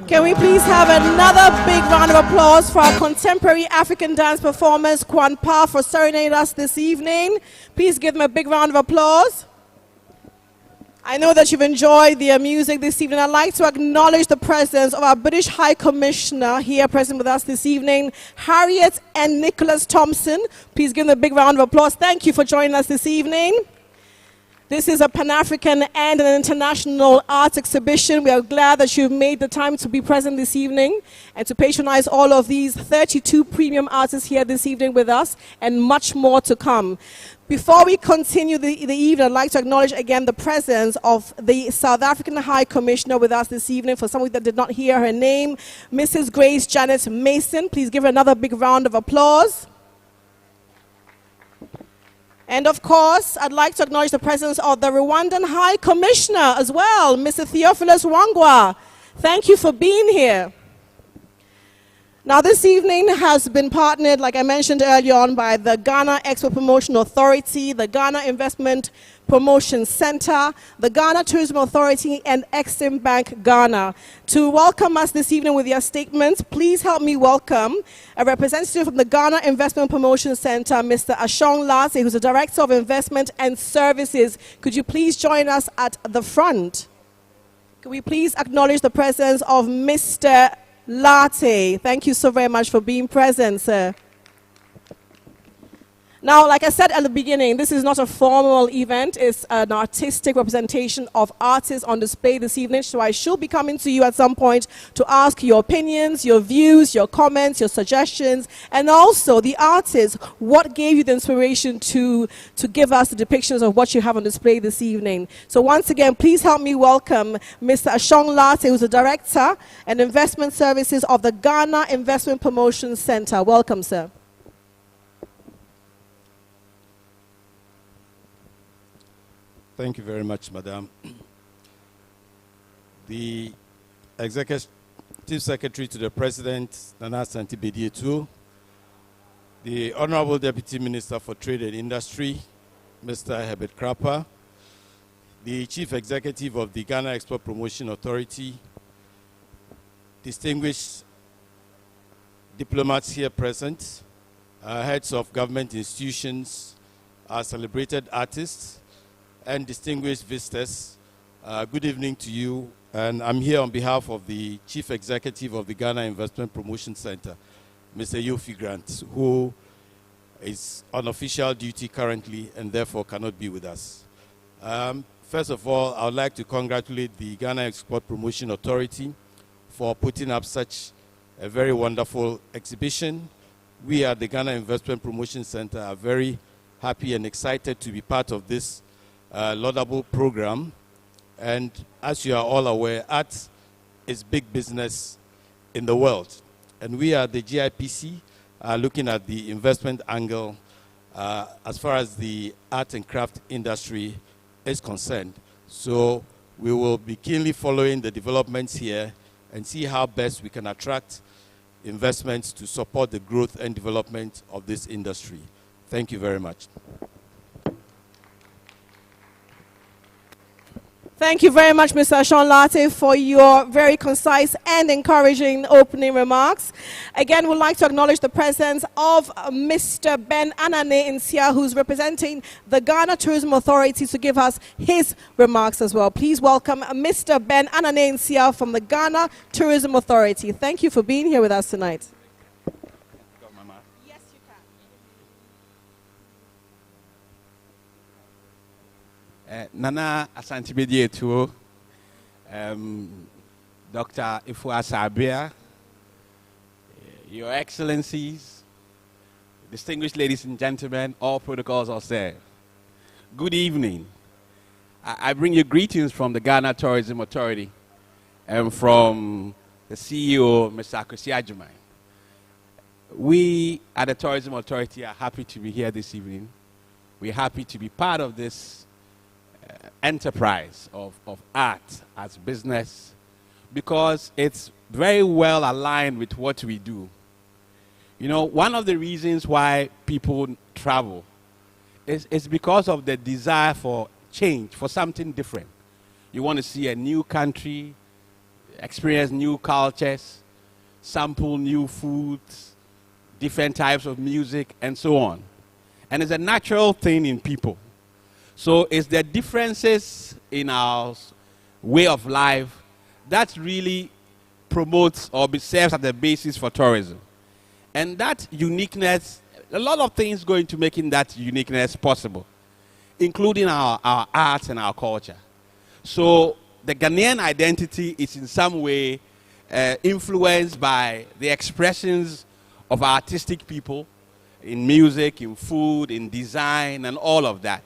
Can we please have another big round of applause for our contemporary African dance performers, Kwan Pa, for serenading us this evening. Please give them a big round of applause. I know that you've enjoyed their music this evening. I'd like to acknowledge the presence of our British High Commissioner here present with us this evening, Harriet and Nicholas Thompson. Please give them a big round of applause. Thank you for joining us this evening. This is a Pan-African and an international art exhibition. We are glad that you've made the time to be present this evening and to patronize all of these 32 premium artists here this evening with us, and much more to come. Before we continue the evening, I'd like to acknowledge again the presence of the South African High Commissioner with us this evening. For some of you that did not hear her name, Mrs. Grace Janet Mason. Please give her another big round of applause. And of course, I'd like to acknowledge the presence of the Rwandan High Commissioner as well, Mr. Theophilus Wangwa. Thank you for being here. Now, this evening has been partnered, like I mentioned earlier on, by the Ghana Expo Promotion Authority, the Ghana Investment Promotion Center, the Ghana Tourism Authority, and Exim Bank Ghana. To welcome us this evening with your statements, please help me welcome a representative from the Ghana Investment Promotion Center, Mr. Ashong Lase, who's the Director of Investment and Services. Could you please join us at the front? Could we please acknowledge the presence of Mr. Latte? Thank you so very much for being present, sir. Now, like I said at the beginning, this is not a formal event. It's an artistic representation of artists on display this evening. So I should be coming to you at some point to ask your opinions, your views, your comments, your suggestions, and also the artists, what gave you the inspiration to give us the depictions of what you have on display this evening. So once again, please help me welcome Mr. Ashong Latte, who's the Director and Investment Services of the Ghana Investment Promotion Center. Welcome, sir. Thank you very much, Madam. The Executive Secretary to the President, Nana Asante Bediatu, the Honorable Deputy Minister for Trade and Industry, Mr. Herbert Krapper, the Chief Executive of the Ghana Export Promotion Authority, distinguished diplomats here present, heads of government institutions, our celebrated artists, and distinguished visitors, good evening to you. And I'm here on behalf of the Chief Executive of the Ghana Investment Promotion Center, Mr. Yofi Grant, who is on official duty currently and therefore cannot be with us. First of all, I would like to congratulate the Ghana Export Promotion Authority for putting up such a very wonderful exhibition. We at the Ghana Investment Promotion Center are very happy and excited to be part of this laudable program. And as you are all aware, art is big business in the world. And we at the GIPC are looking at the investment angle as far as the art and craft industry is concerned. So we will be keenly following the developments here and see how best we can attract investments to support the growth and development of this industry. Thank you very much. Thank you very much, Mr. Sean Latte, for your very concise and encouraging opening remarks. Again, we'd like to acknowledge the presence of Mr. Ben Anane Nsia, who's representing the Ghana Tourism Authority, to give us his remarks as well. Please welcome Mr. Ben Anane Nsia from the Ghana Tourism Authority. Thank you for being here with us tonight. Yes, you can. Nana Asante Bedietuo, Dr. Ifua Sabia, Your Excellencies, distinguished ladies and gentlemen, all protocols are set. Good evening. I bring you greetings from the Ghana Tourism Authority and from the CEO, Mr. Akwesi Agyeman. We at the Tourism Authority are happy to be here this evening. We're happy to be part of this enterprise of art as business because it's very well aligned with what we do. You know, one of the reasons why people travel is because of the desire for change, for something different. You want to see a new country, experience new cultures, sample new foods, different types of music, and so on. And it's a natural thing in people. So it's the differences in our way of life that really promotes or serves as the basis for tourism. And that uniqueness, a lot of things go into making that uniqueness possible, including our arts and our culture. So the Ghanaian identity is in some way influenced by the expressions of artistic people in music, in food, in design, and all of that.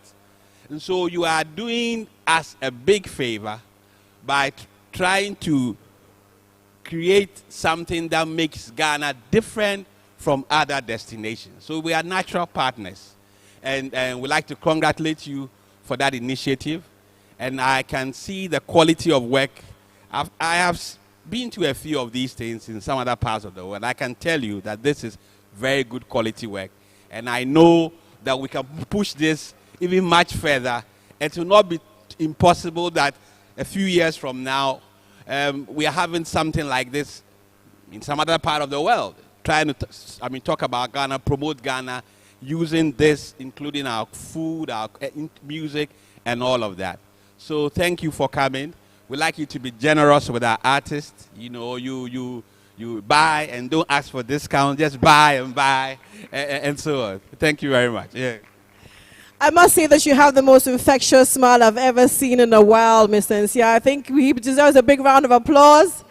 And so you are doing us a big favor by trying to create something that makes Ghana different from other destinations. So we are natural partners. And we'd like to congratulate you for that initiative. And I can see the quality of work. I have been to a few of these things in some other parts of the world. I can tell you that this is very good quality work. And I know that we can push this even much further. It will not be impossible that a few years from now, we are having something like this in some other part of the world, trying to talk about Ghana, promote Ghana, using this, including our food, our music, and all of that. So thank you for coming. We'd like you to be generous with our artists. You know, you buy and don't ask for discount, just buy and so on. Thank you very much. Yeah. I must say that you have the most infectious smile I've ever seen in a while, Mr. Nsia. I think he deserves a big round of applause.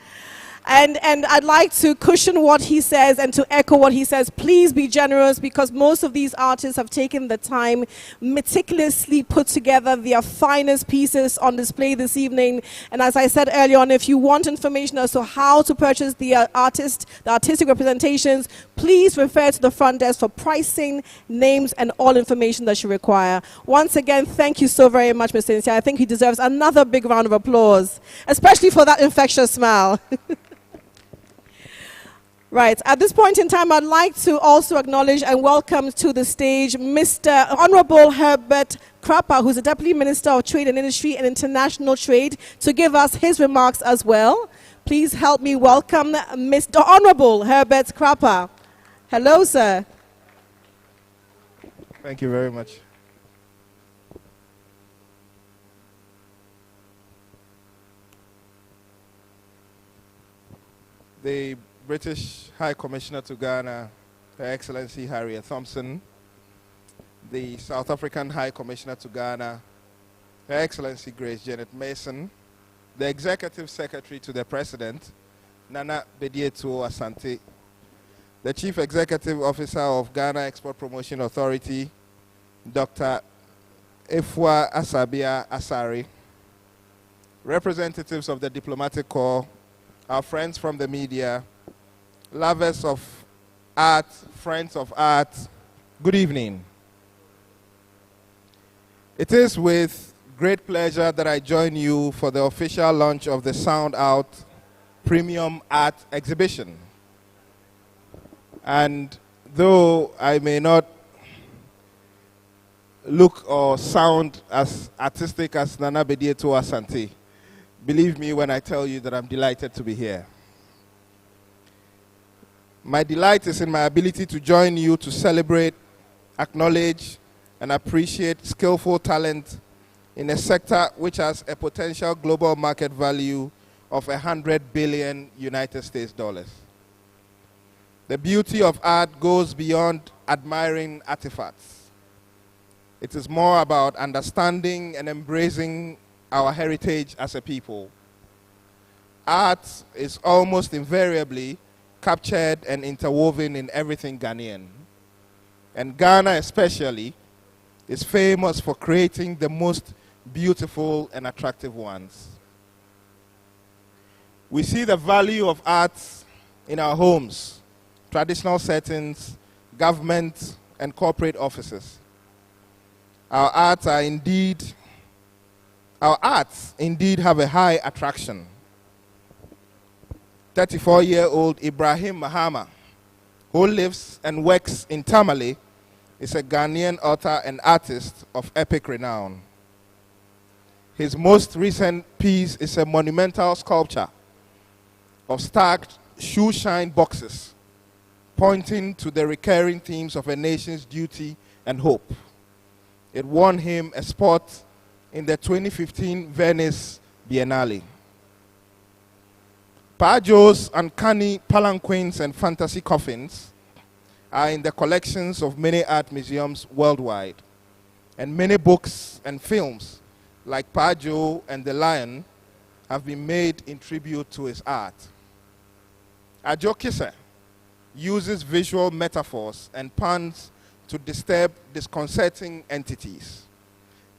And I'd like to cushion what he says and to echo what he says. Please be generous, because most of these artists have taken the time, meticulously put together their finest pieces on display this evening. And as I said earlier on, if you want information as to how to purchase the artistic representations, please refer to the front desk for pricing, names, and all information that you require. Once again, thank you so very much, Mr. Nsia. I think he deserves another big round of applause, especially for that infectious smile. Right. At this point in time, I'd like to also acknowledge and welcome to the stage Mr. Honorable Herbert Krapa, who's the Deputy Minister of Trade and Industry and International Trade, to give us his remarks as well. Please help me welcome Mr. Honorable Herbert Krapa. Hello, sir. Thank you very much. The British High Commissioner to Ghana, Her Excellency Harriet Thompson, the South African High Commissioner to Ghana, Her Excellency Grace Janet Mason, the Executive Secretary to the President, Nana Bedietuo Asante, the Chief Executive Officer of Ghana Export Promotion Authority, Dr. Ifua Asabia Asare, representatives of the Diplomatic Corps, our friends from the media, lovers of art, friends of art, good evening. It is with great pleasure that I join you for the official launch of the Sound Out Premium Art Exhibition. And though I may not look or sound as artistic as Nana Bedieto Asante. Believe me when I tell you that I'm delighted to be here. My delight is in my ability to join you to celebrate, acknowledge, and appreciate skillful talent in a sector which has a potential global market value of $100 billion United States dollars. The beauty of art goes beyond admiring artifacts. It is more about understanding and embracing our heritage as a people. Art is almost invariably captured and interwoven in everything Ghanaian. And Ghana especially is famous for creating the most beautiful and attractive ones. We see the value of art in our homes, traditional settings, government, and corporate offices. Our arts indeed have a high attraction. 34-year-old Ibrahim Mahama, who lives and works in Tamale, is a Ghanaian author and artist of epic renown. His most recent piece is a monumental sculpture of stacked shoe-shine boxes, pointing to the recurring themes of a nation's duty and hope. It won him a spot in the 2015 Venice Biennale. Pajo's uncanny palanquins and fantasy coffins are in the collections of many art museums worldwide, and many books and films like Pajo and the Lion have been made in tribute to his art. Ajo Kise uses visual metaphors and puns to disturb disconcerting entities.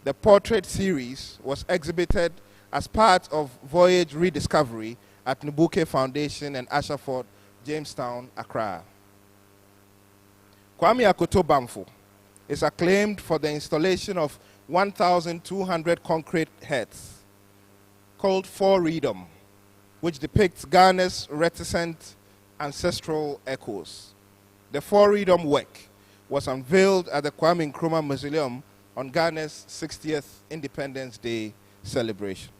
The portrait series was exhibited as part of Voyage Rediscovery at Nubuke Foundation and Ashford, Jamestown, Accra. Kwame Akoto Bamfo is acclaimed for the installation of 1,200 concrete heads called Foreedom, which depicts Ghana's reticent ancestral echoes. The Foreedom work was unveiled at the Kwame Nkrumah Mausoleum on Ghana's 60th Independence Day celebration,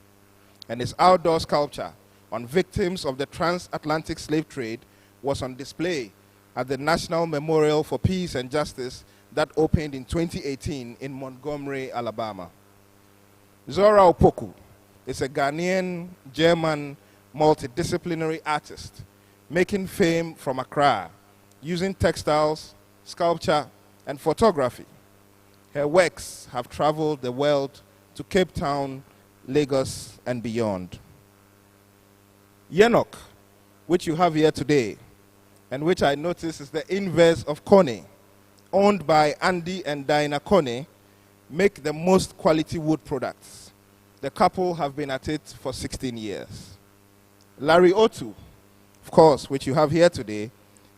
and his outdoor sculpture on victims of the transatlantic slave trade was on display at the National Memorial for Peace and Justice that opened in 2018 in Montgomery, Alabama. Zora Opoku is a Ghanaian, German, multidisciplinary artist making fame from Accra using textiles, sculpture, and photography. Her works have traveled the world to Cape Town, Lagos, and beyond. Yenok, which you have here today, and which I notice is the inverse of Kone, owned by Andy and Dinah Kone, make the most quality wood products. The couple have been at it for 16 years. Larry Otu, of course, which you have here today,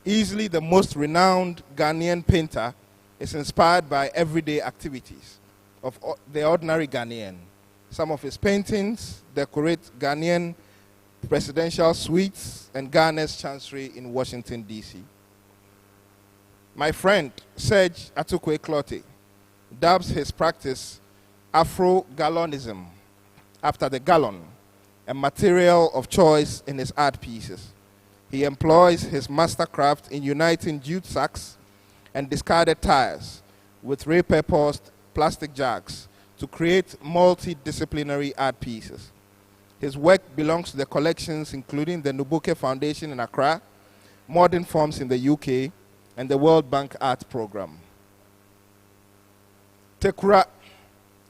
easily the most renowned Ghanaian painter, is inspired by everyday activities of the ordinary Ghanaian. Some of his paintings decorate Ghanaian presidential suites and Ghana's chancery in Washington, D.C. My friend, Serge Atukwe Clote, dubs his practice Afro-Gallonism, after the gallon, a material of choice in his art pieces. He employs his mastercraft in uniting jute sacks and discarded tires with repurposed plastic jugs to create multidisciplinary art pieces. His work belongs to the collections including the Nubuke Foundation in Accra, Modern Forms in the UK, and the World Bank Art Program. Tekura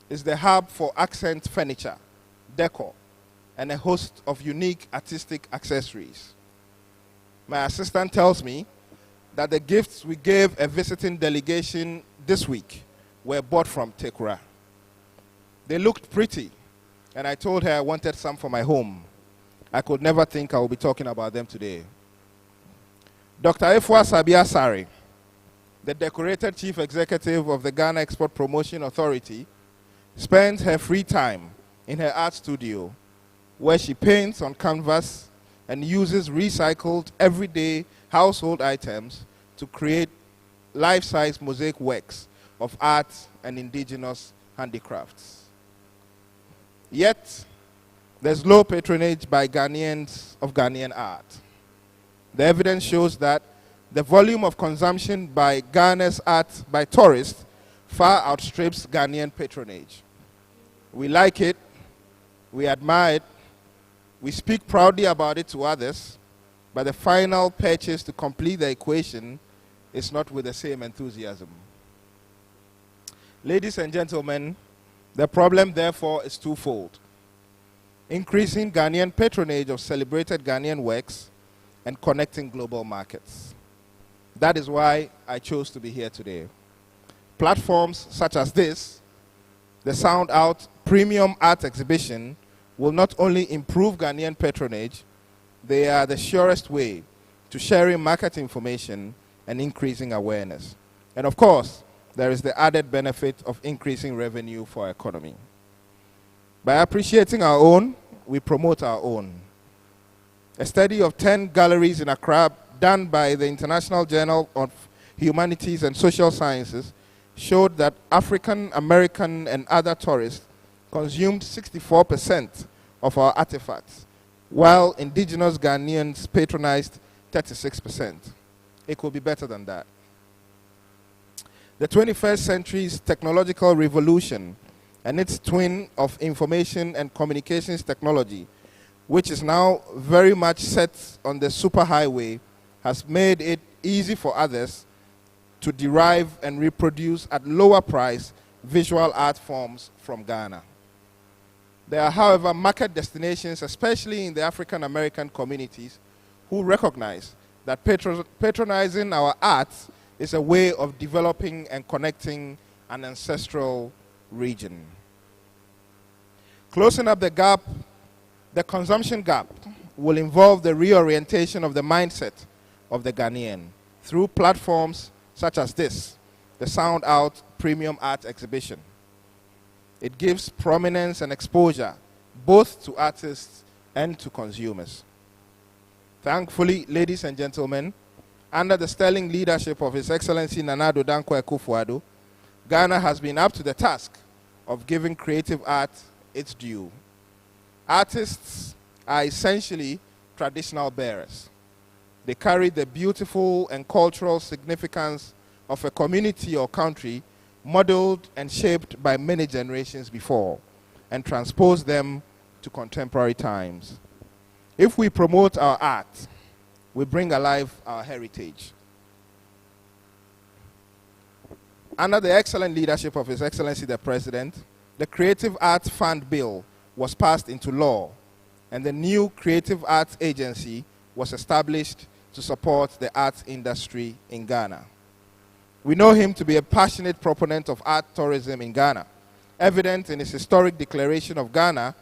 is the hub for accent furniture, decor, and a host of unique artistic accessories. My assistant tells me that the gifts we gave a visiting delegation this week were bought from Tekura. They looked pretty, and I told her I wanted some for my home. I could never think I would be talking about them today. Dr. Efua Sabia Sari, the decorated chief executive of the Ghana Export Promotion Authority, spends her free time in her art studio, where she paints on canvas and uses recycled everyday household items to create life-size mosaic works of art and indigenous handicrafts. Yet, there's low patronage by Ghanaians of Ghanaian art. The evidence shows that the volume of consumption by Ghana's art by tourists far outstrips Ghanaian patronage. We like it, we admire it, we speak proudly about it to others, but the final purchase to complete the equation is not with the same enthusiasm. Ladies and gentlemen, the problem therefore is twofold: increasing Ghanaian patronage of celebrated Ghanaian works and connecting global markets. That is why I chose to be here today. Platforms such as this, the Sound Out Premium Art Exhibition, will not only improve Ghanaian patronage, they are the surest way to sharing market information and increasing awareness. And of course, there is the added benefit of increasing revenue for our economy. By appreciating our own, we promote our own. A study of 10 galleries in Accra done by the International Journal of Humanities and Social Sciences showed that African, American, and other tourists consumed 64% of our artifacts, while indigenous Ghanaians patronized 36%. It could be better than that. The 21st century's technological revolution and its twin of information and communications technology, which is now very much set on the superhighway, has made it easy for others to derive and reproduce at lower price visual art forms from Ghana. There are, however, market destinations, especially in the African American communities, who recognize that patronizing our art is a way of developing and connecting an ancestral region. Closing up the gap, the consumption gap, will involve the reorientation of the mindset of the Ghanaian through platforms such as this, the Sound Out Premium Art Exhibition. It gives prominence and exposure both to artists and to consumers. Thankfully, ladies and gentlemen, under the sterling leadership of His Excellency Nana Addo Dankwa Akufo-Addo, Ghana has been up to the task of giving creative art its due. Artists are essentially traditional bearers. They carry the beautiful and cultural significance of a community or country modeled and shaped by many generations before and transpose them to contemporary times. If we promote our art, we bring alive our heritage. Under the excellent leadership of His Excellency the President, the Creative Arts Fund Bill was passed into law, and the new Creative Arts Agency was established to support the arts industry in Ghana. We know him to be a passionate proponent of art tourism in Ghana, evident in his historic declaration of Ghana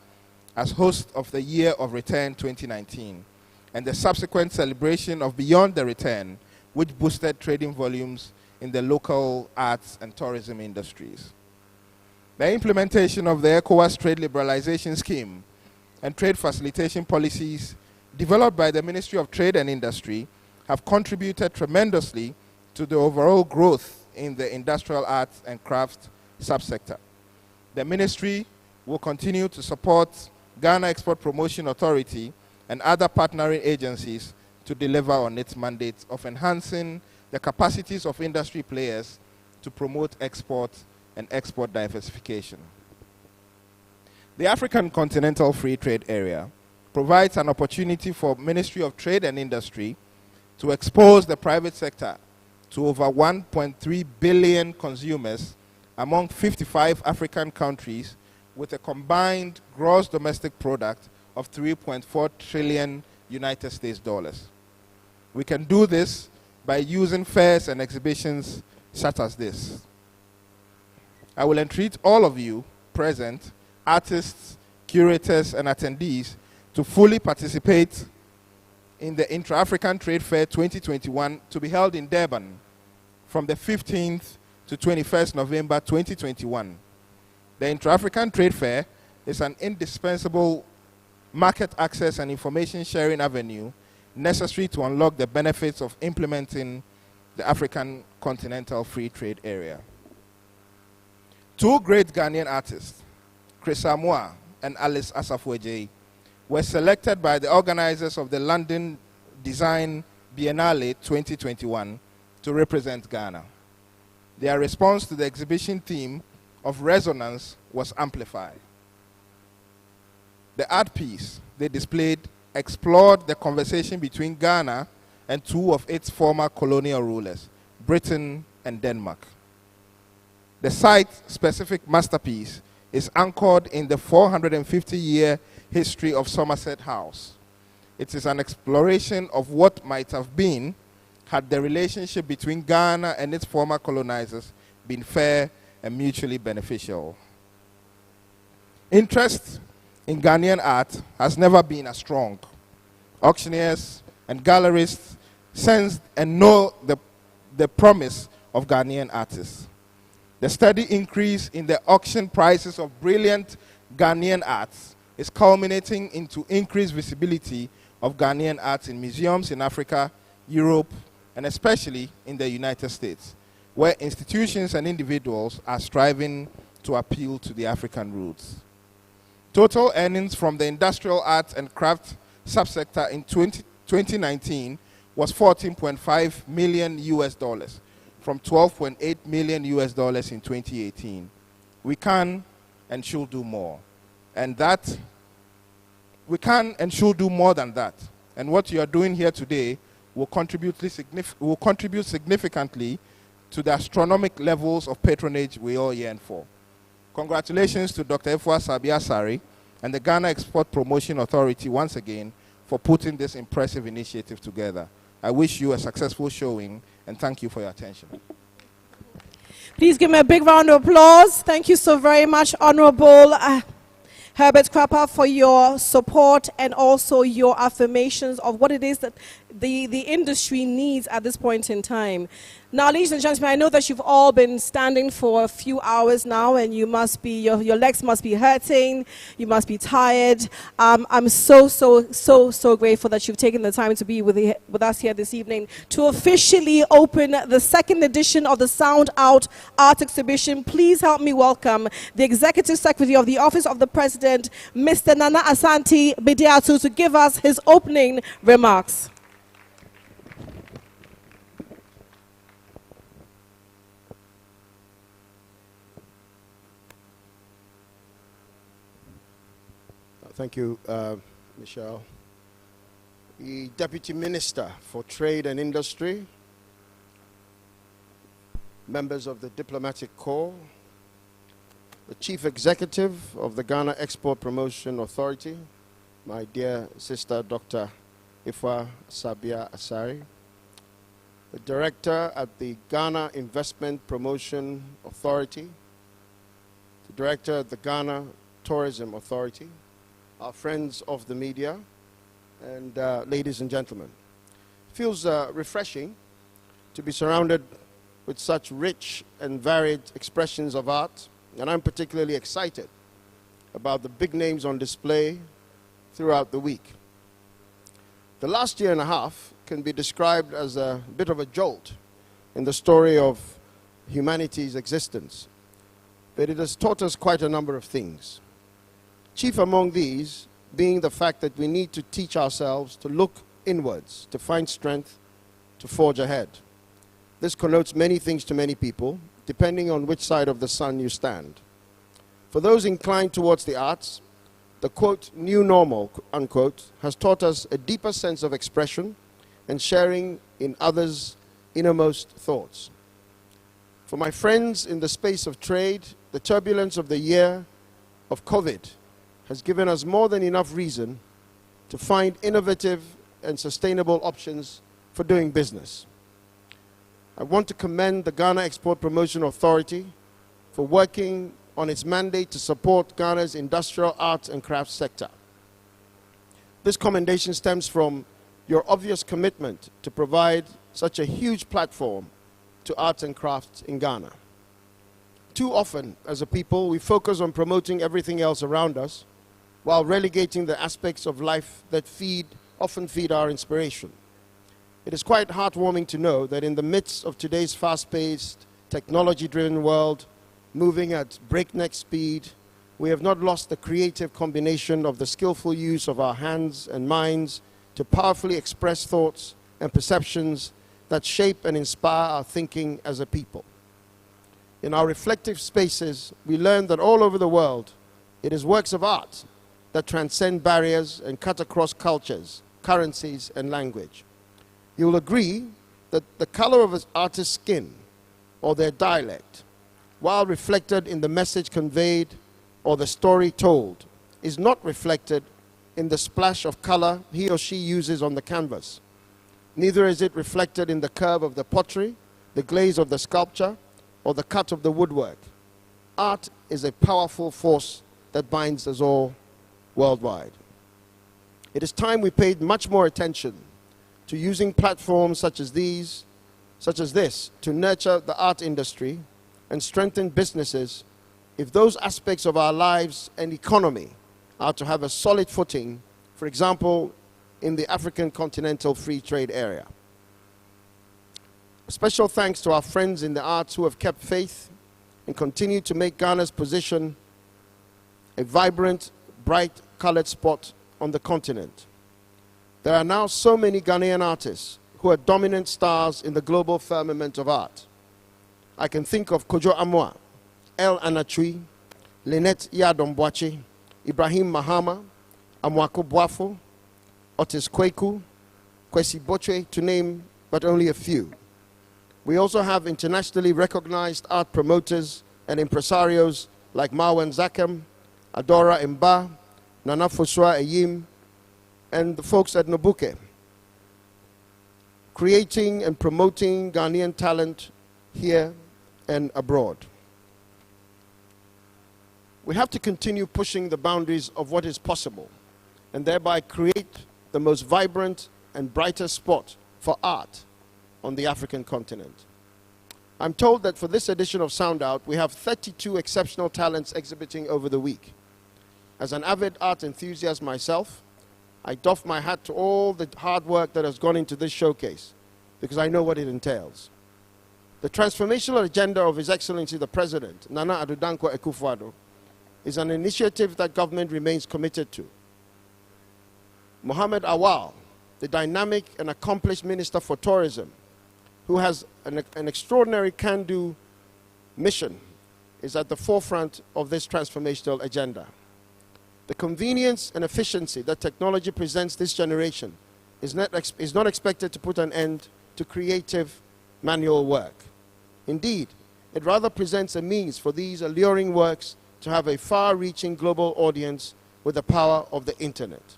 as host of the Year of Return 2019, and the subsequent celebration of Beyond the Return, which boosted trading volumes in the local arts and tourism industries. The implementation of the ECOWAS trade liberalization scheme and trade facilitation policies developed by the Ministry of Trade and Industry have contributed tremendously to the overall growth in the industrial arts and crafts subsector. The ministry will continue to support Ghana Export Promotion Authority and other partnering agencies to deliver on its mandate of enhancing the capacities of industry players to promote export and export diversification. The African Continental Free Trade Area provides an opportunity for Ministry of Trade and Industry to expose the private sector to over 1.3 billion consumers among 55 African countries with a combined gross domestic product of 3.4 trillion United States dollars. We can do this by using fairs and exhibitions such as this. I will entreat all of you present, artists, curators, and attendees to fully participate in the Intra-African Trade Fair 2021 to be held in Durban from the 15th to 21st November 2021. The Intra-African Trade Fair is an indispensable market access and information sharing avenue necessary to unlock the benefits of implementing the African Continental Free Trade Area. Two great Ghanaian artists, Chris Amoah and Alice Asafo-Adjei, were selected by the organizers of the London Design Biennale 2021 to represent Ghana. Their response to the exhibition theme of resonance was amplified. The art piece they displayed explored the conversation between Ghana and two of its former colonial rulers, Britain and Denmark. The site-specific masterpiece is anchored in the 450-year history of Somerset House. It is an exploration of what might have been had the relationship between Ghana and its former colonizers been fair and mutually beneficial. Interest in Ghanaian art has never been as strong. Auctioneers and gallerists sense and know the promise of Ghanaian artists. The steady increase in the auction prices of brilliant Ghanaian arts is culminating into increased visibility of Ghanaian arts in museums in Africa, Europe, and especially in the United States, where institutions and individuals are striving to appeal to the African roots. Total earnings from the industrial arts and craft subsector in 2019 was $14.5 million US dollars, from $12.8 million US dollars in 2018. We can and should do more. And that, we can and should do more than that. And what you are doing here today will contribute significantly to the astronomical levels of patronage we all yearn for. Congratulations to Dr. Efua Sabia-Asare and the Ghana Export Promotion Authority once again for putting this impressive initiative together. I wish you a successful showing and thank you for your attention. Please give me a big round of applause. Thank you so very much, Honorable Herbert Kwapa, for your support and also your affirmations of what it is that the industry needs at this point in time. Now, ladies and gentlemen, I know that you've all been standing for a few hours now, and you must be, your legs must be hurting, you must be tired. I'm so grateful that you've taken the time to be with us here this evening to officially open the second edition of the Sound Out Art Exhibition. Please help me welcome the Executive Secretary of the Office of the President, Mr. Nana Asante Bediatu, to give us his opening remarks. Thank you, Michelle. The Deputy Minister for Trade and Industry, members of the Diplomatic Corps, the Chief Executive of the Ghana Export Promotion Authority, my dear sister, Dr. Efua Sabia-Asare, the Director at the Ghana Investment Promotion Authority, the Director at the Ghana Tourism Authority, our friends of the media, and ladies and gentlemen. It feels refreshing to be surrounded with such rich and varied expressions of art, and I'm particularly excited about the big names on display throughout the week. The last year and a half can be described as a bit of a jolt in the story of humanity's existence, but it has taught us quite a number of things. Chief among these being the fact that we need to teach ourselves to look inwards, to find strength, to forge ahead. This connotes many things to many people, depending on which side of the sun you stand. For those inclined towards the arts, the quote, new normal, unquote, has taught us a deeper sense of expression and sharing in others' innermost thoughts. For my friends in the space of trade, the turbulence of the year of COVID has given us more than enough reason to find innovative and sustainable options for doing business. I want to commend the Ghana Export Promotion Authority for working on its mandate to support Ghana's industrial arts and crafts sector. This commendation stems from your obvious commitment to provide such a huge platform to arts and crafts in Ghana. Too often, as a people, we focus on promoting everything else around us while relegating the aspects of life that often feed our inspiration. It is quite heartwarming to know that in the midst of today's fast-paced, technology-driven world, moving at breakneck speed, we have not lost the creative combination of the skillful use of our hands and minds to powerfully express thoughts and perceptions that shape and inspire our thinking as a people. In our reflective spaces, we learn that all over the world, it is works of art that transcend barriers and cut across cultures, currencies, and language. You will agree that the color of an artist's skin or their dialect, while reflected in the message conveyed or the story told, is not reflected in the splash of color he or she uses on the canvas. Neither is it reflected in the curve of the pottery, the glaze of the sculpture, or the cut of the woodwork. Art is a powerful force that binds us all worldwide. It is time we paid much more attention to using platforms such as this, to nurture the art industry and strengthen businesses if those aspects of our lives and economy are to have a solid footing, for example, in the African Continental Free Trade Area. A special thanks to our friends in the arts who have kept faith and continue to make Ghana's position a vibrant, bright, colored spot on the continent. There are now so many Ghanaian artists who are dominant stars in the global firmament of art. I can think of Kojo Amoah, El Anachui, Lynette Yadombwachi, Ibrahim Mahama, Amwako Boafo, Otis Kweku, Kwesi Boche, to name but only a few. We also have internationally recognized art promoters and impresarios like Marwan Zakem, Adora Mba, Nana Fosua Eyim, and the folks at Nobuke, creating and promoting Ghanaian talent here and abroad. We have to continue pushing the boundaries of what is possible and thereby create the most vibrant and brightest spot for art on the African continent. I'm told that for this edition of Sound Out, we have 32 exceptional talents exhibiting over the week. As an avid art enthusiast myself, I doff my hat to all the hard work that has gone into this showcase because I know what it entails. The transformational agenda of His Excellency the President, Nana Addo Dankwa Akufo-Addo, is an initiative that government remains committed to. Mohammed Awal, the dynamic and accomplished Minister for Tourism, who has an extraordinary can-do mission, is at the forefront of this transformational agenda. The convenience and efficiency that technology presents this generation is not expected to put an end to creative manual work. Indeed, it rather presents a means for these alluring works to have a far-reaching global audience with the power of the internet.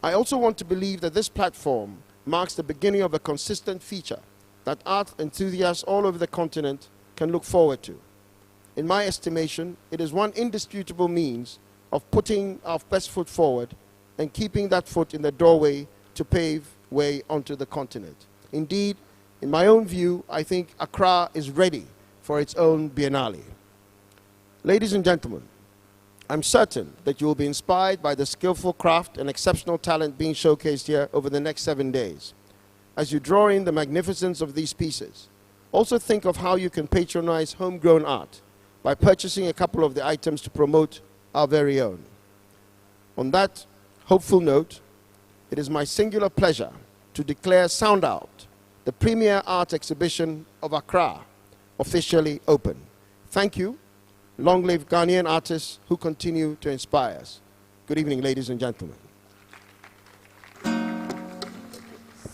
I also want to believe that this platform marks the beginning of a consistent feature that art enthusiasts all over the continent can look forward to. In my estimation, it is one indisputable means of putting our best foot forward and keeping that foot in the doorway to pave way onto the continent. Indeed, in my own view, I think Accra is ready for its own Biennale. Ladies and gentlemen, I'm certain that you will be inspired by the skillful craft and exceptional talent being showcased here over the next 7 days. As you draw in the magnificence of these pieces, also think of how you can patronize homegrown art by purchasing a couple of the items to promote our very own. On that hopeful note, it is my singular pleasure to declare Sound Out, the premier art exhibition of Accra, officially open. Thank you. Long live Ghanaian artists who continue to inspire us. Good evening, ladies and gentlemen.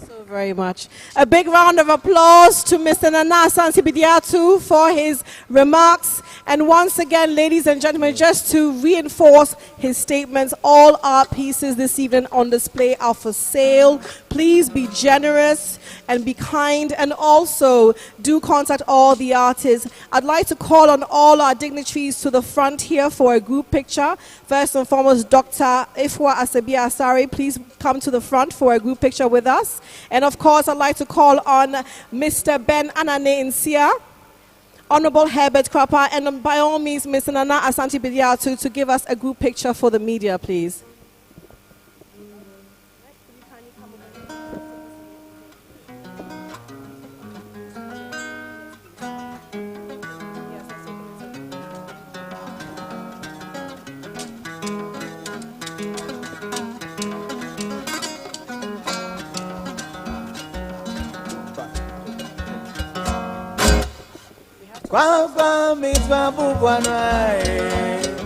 So very much. A big round of applause to Mr. Nana Asante Bediatu for his remarks. And once again, ladies and gentlemen, just to reinforce his statements, all art pieces this evening on display are for sale. Please be generous and be kind, and also do contact all the artists. I'd like to call on all our dignitaries to the front here for a group picture. First and foremost, Dr. Ifwa Asabia Asare, please come to the front for a group picture with us. And of course, I'd like to call on Mr. Ben Anane Nsia, Honorable Herbert Krapa, and by all means, Mr. Nana Asante Bediatu to give us a group picture for the media, please. Kwamba mitwa bubwana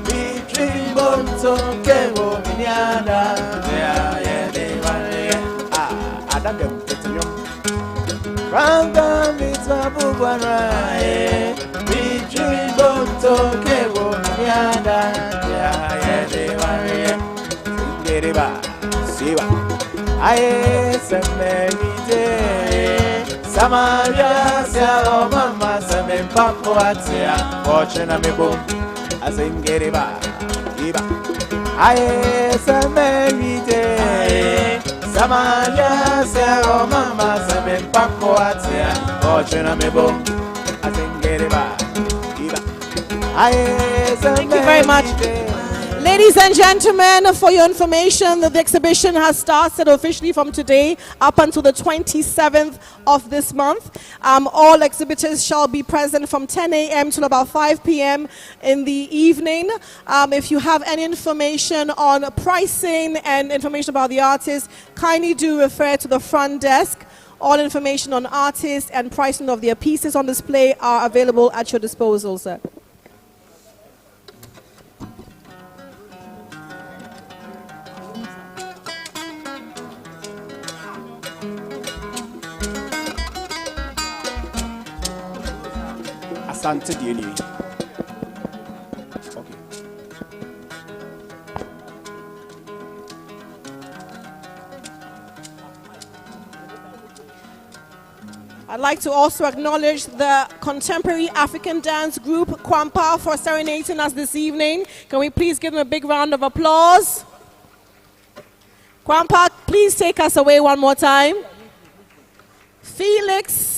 Bitri bonto kebo minyanda Ya yede wane Adake mketinyo Kwamba mitwa bubwana Bitri bonto kebo minyanda Ya yede wane Singeriba Siwa Aye semmelite Samaria sia o mama semen papo atia Ochena mebo Asingeriba Iba Aye semmelite Samaria sia o mama semen papo atia Ochena mebo Asingeriba Iba Aye Thank you very much. Ladies and gentlemen, for your information, the exhibition has started officially from today up until the 27th of this month. All exhibitors shall be present from 10 a.m. till about 5 p.m. in the evening. If you have any information on pricing and information about the artists, kindly do refer to the front desk. All information on artists and pricing of their pieces on display are available at your disposal, sir. Asante Dieni. Okay. I'd like to also acknowledge the contemporary African dance group Kwampa for serenading us this evening. Can we please give them a big round of applause? Kwampa, please take us away one more time. Felix.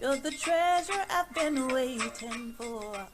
You're the treasure I've been waiting for.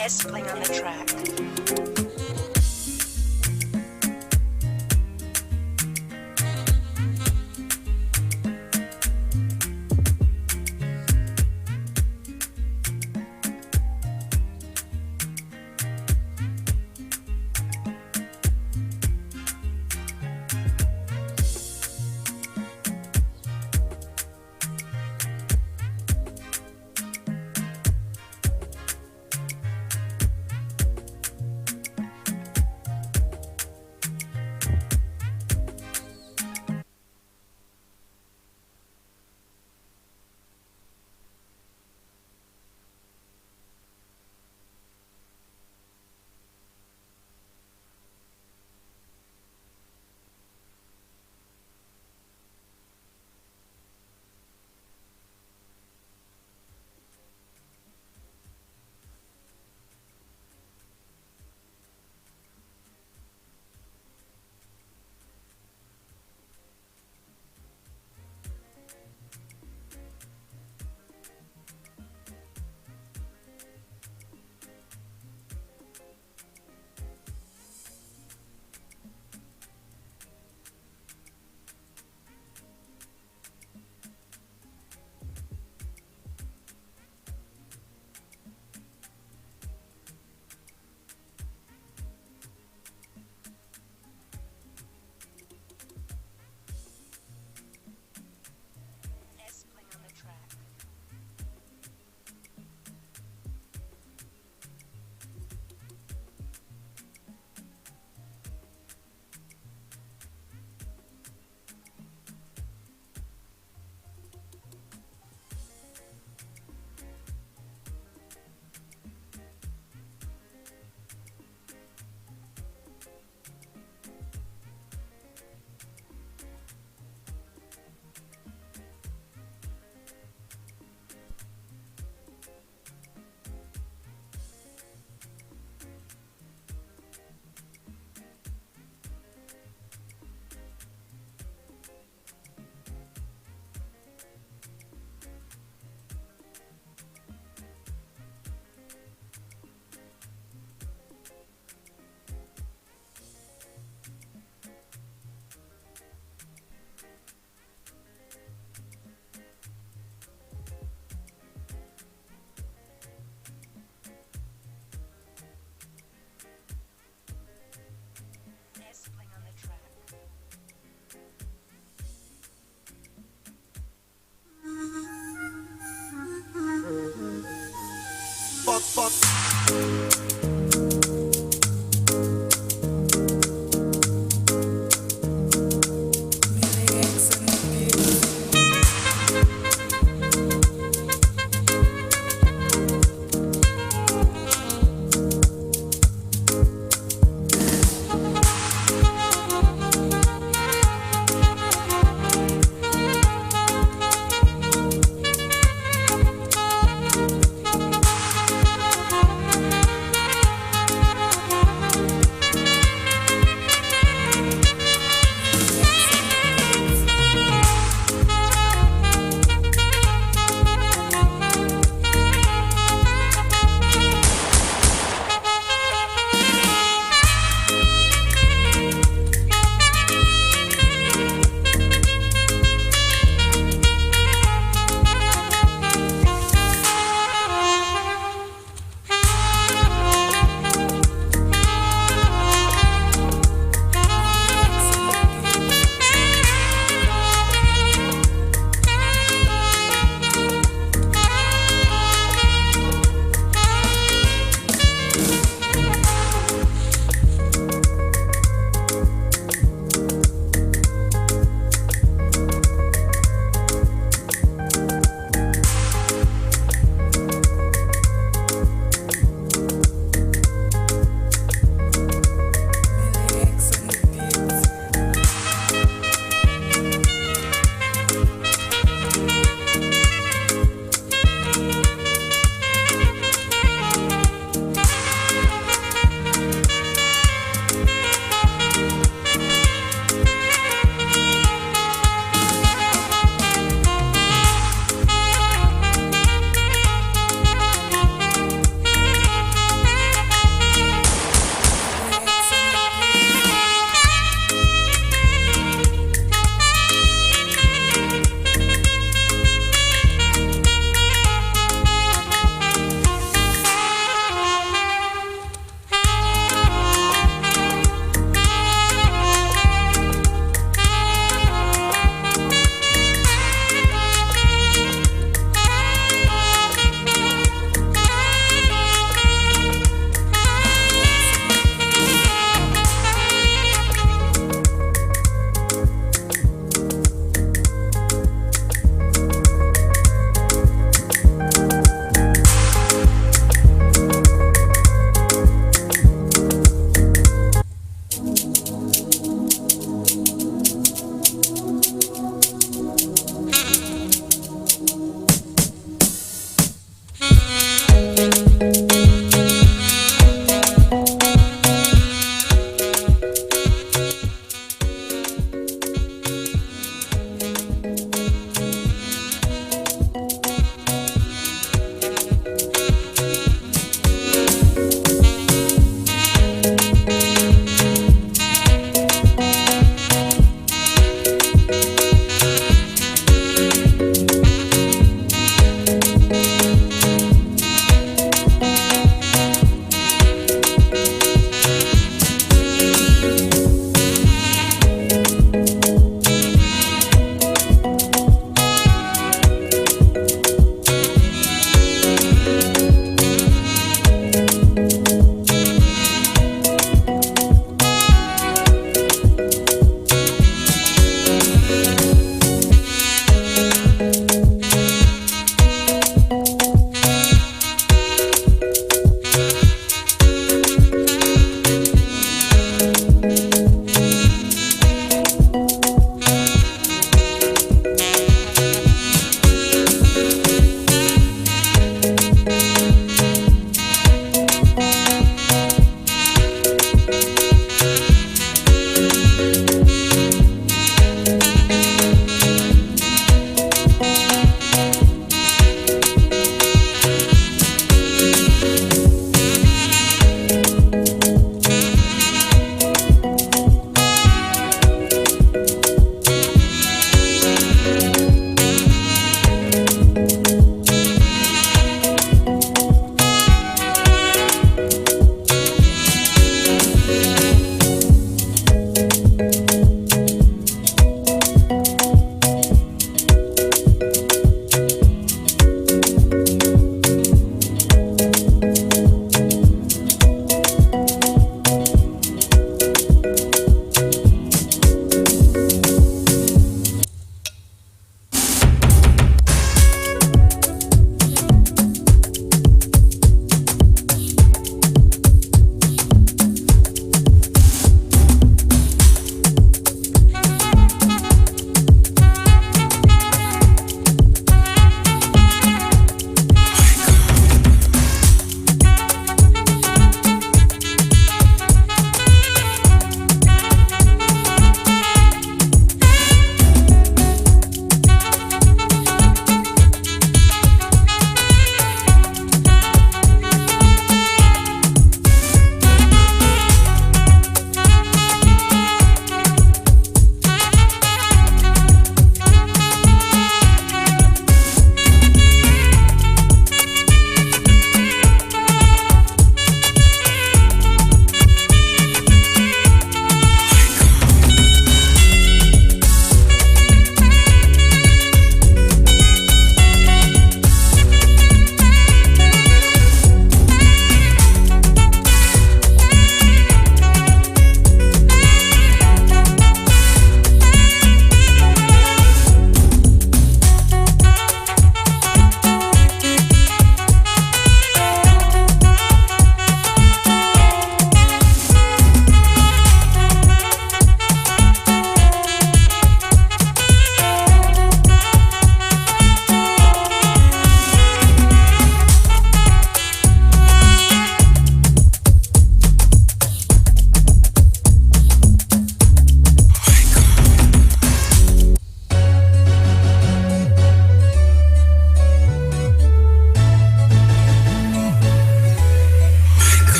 S playing on the track.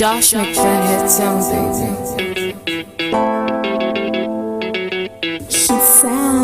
Josh McBurnett sound, baby. She sound.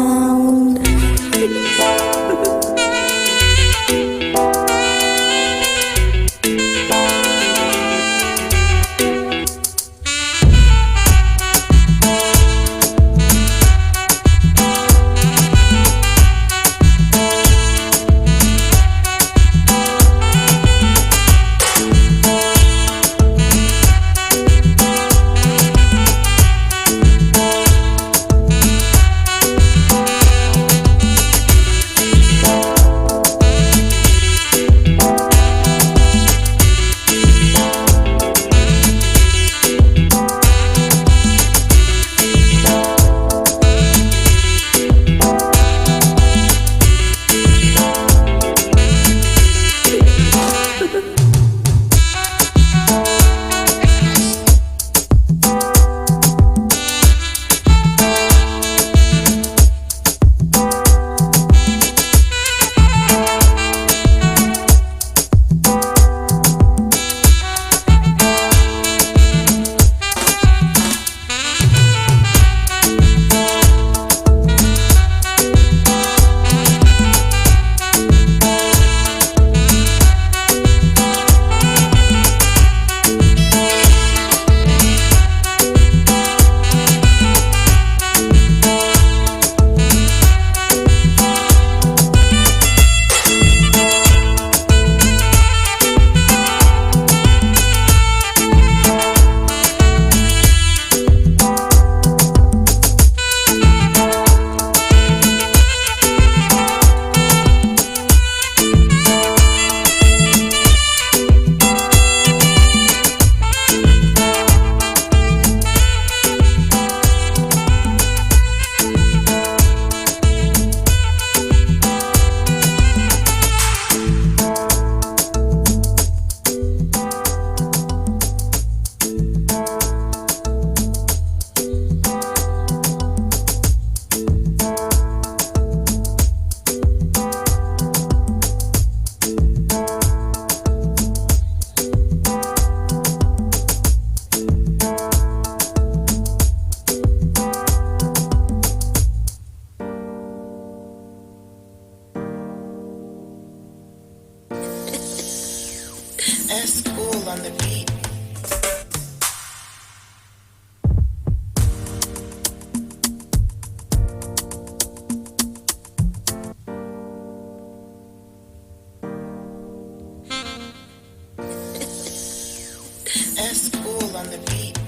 S-Cool on the beat. S-Cool on the beat.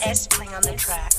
S playing on the track.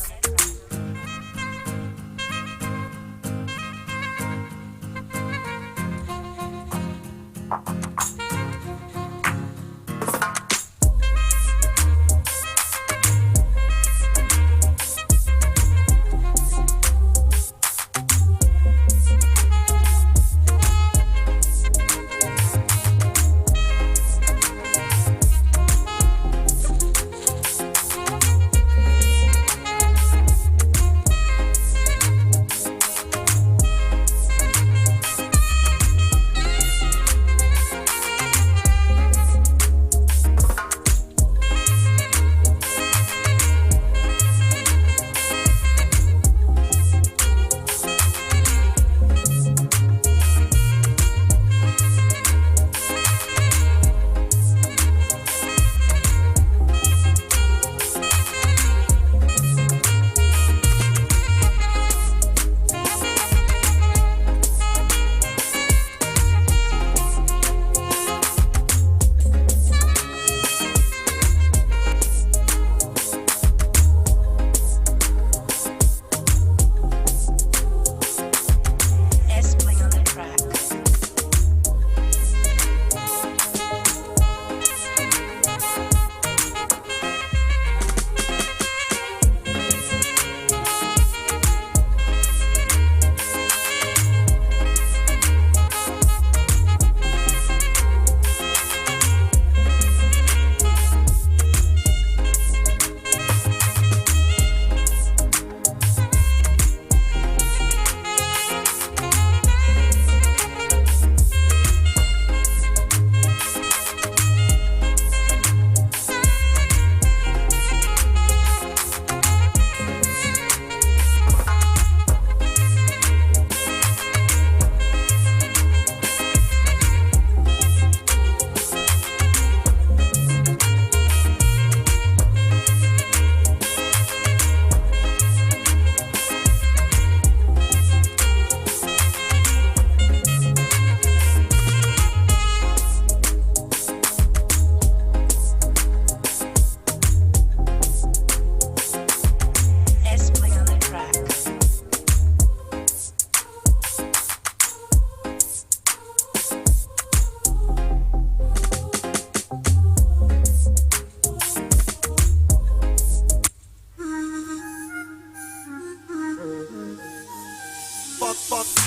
fuck.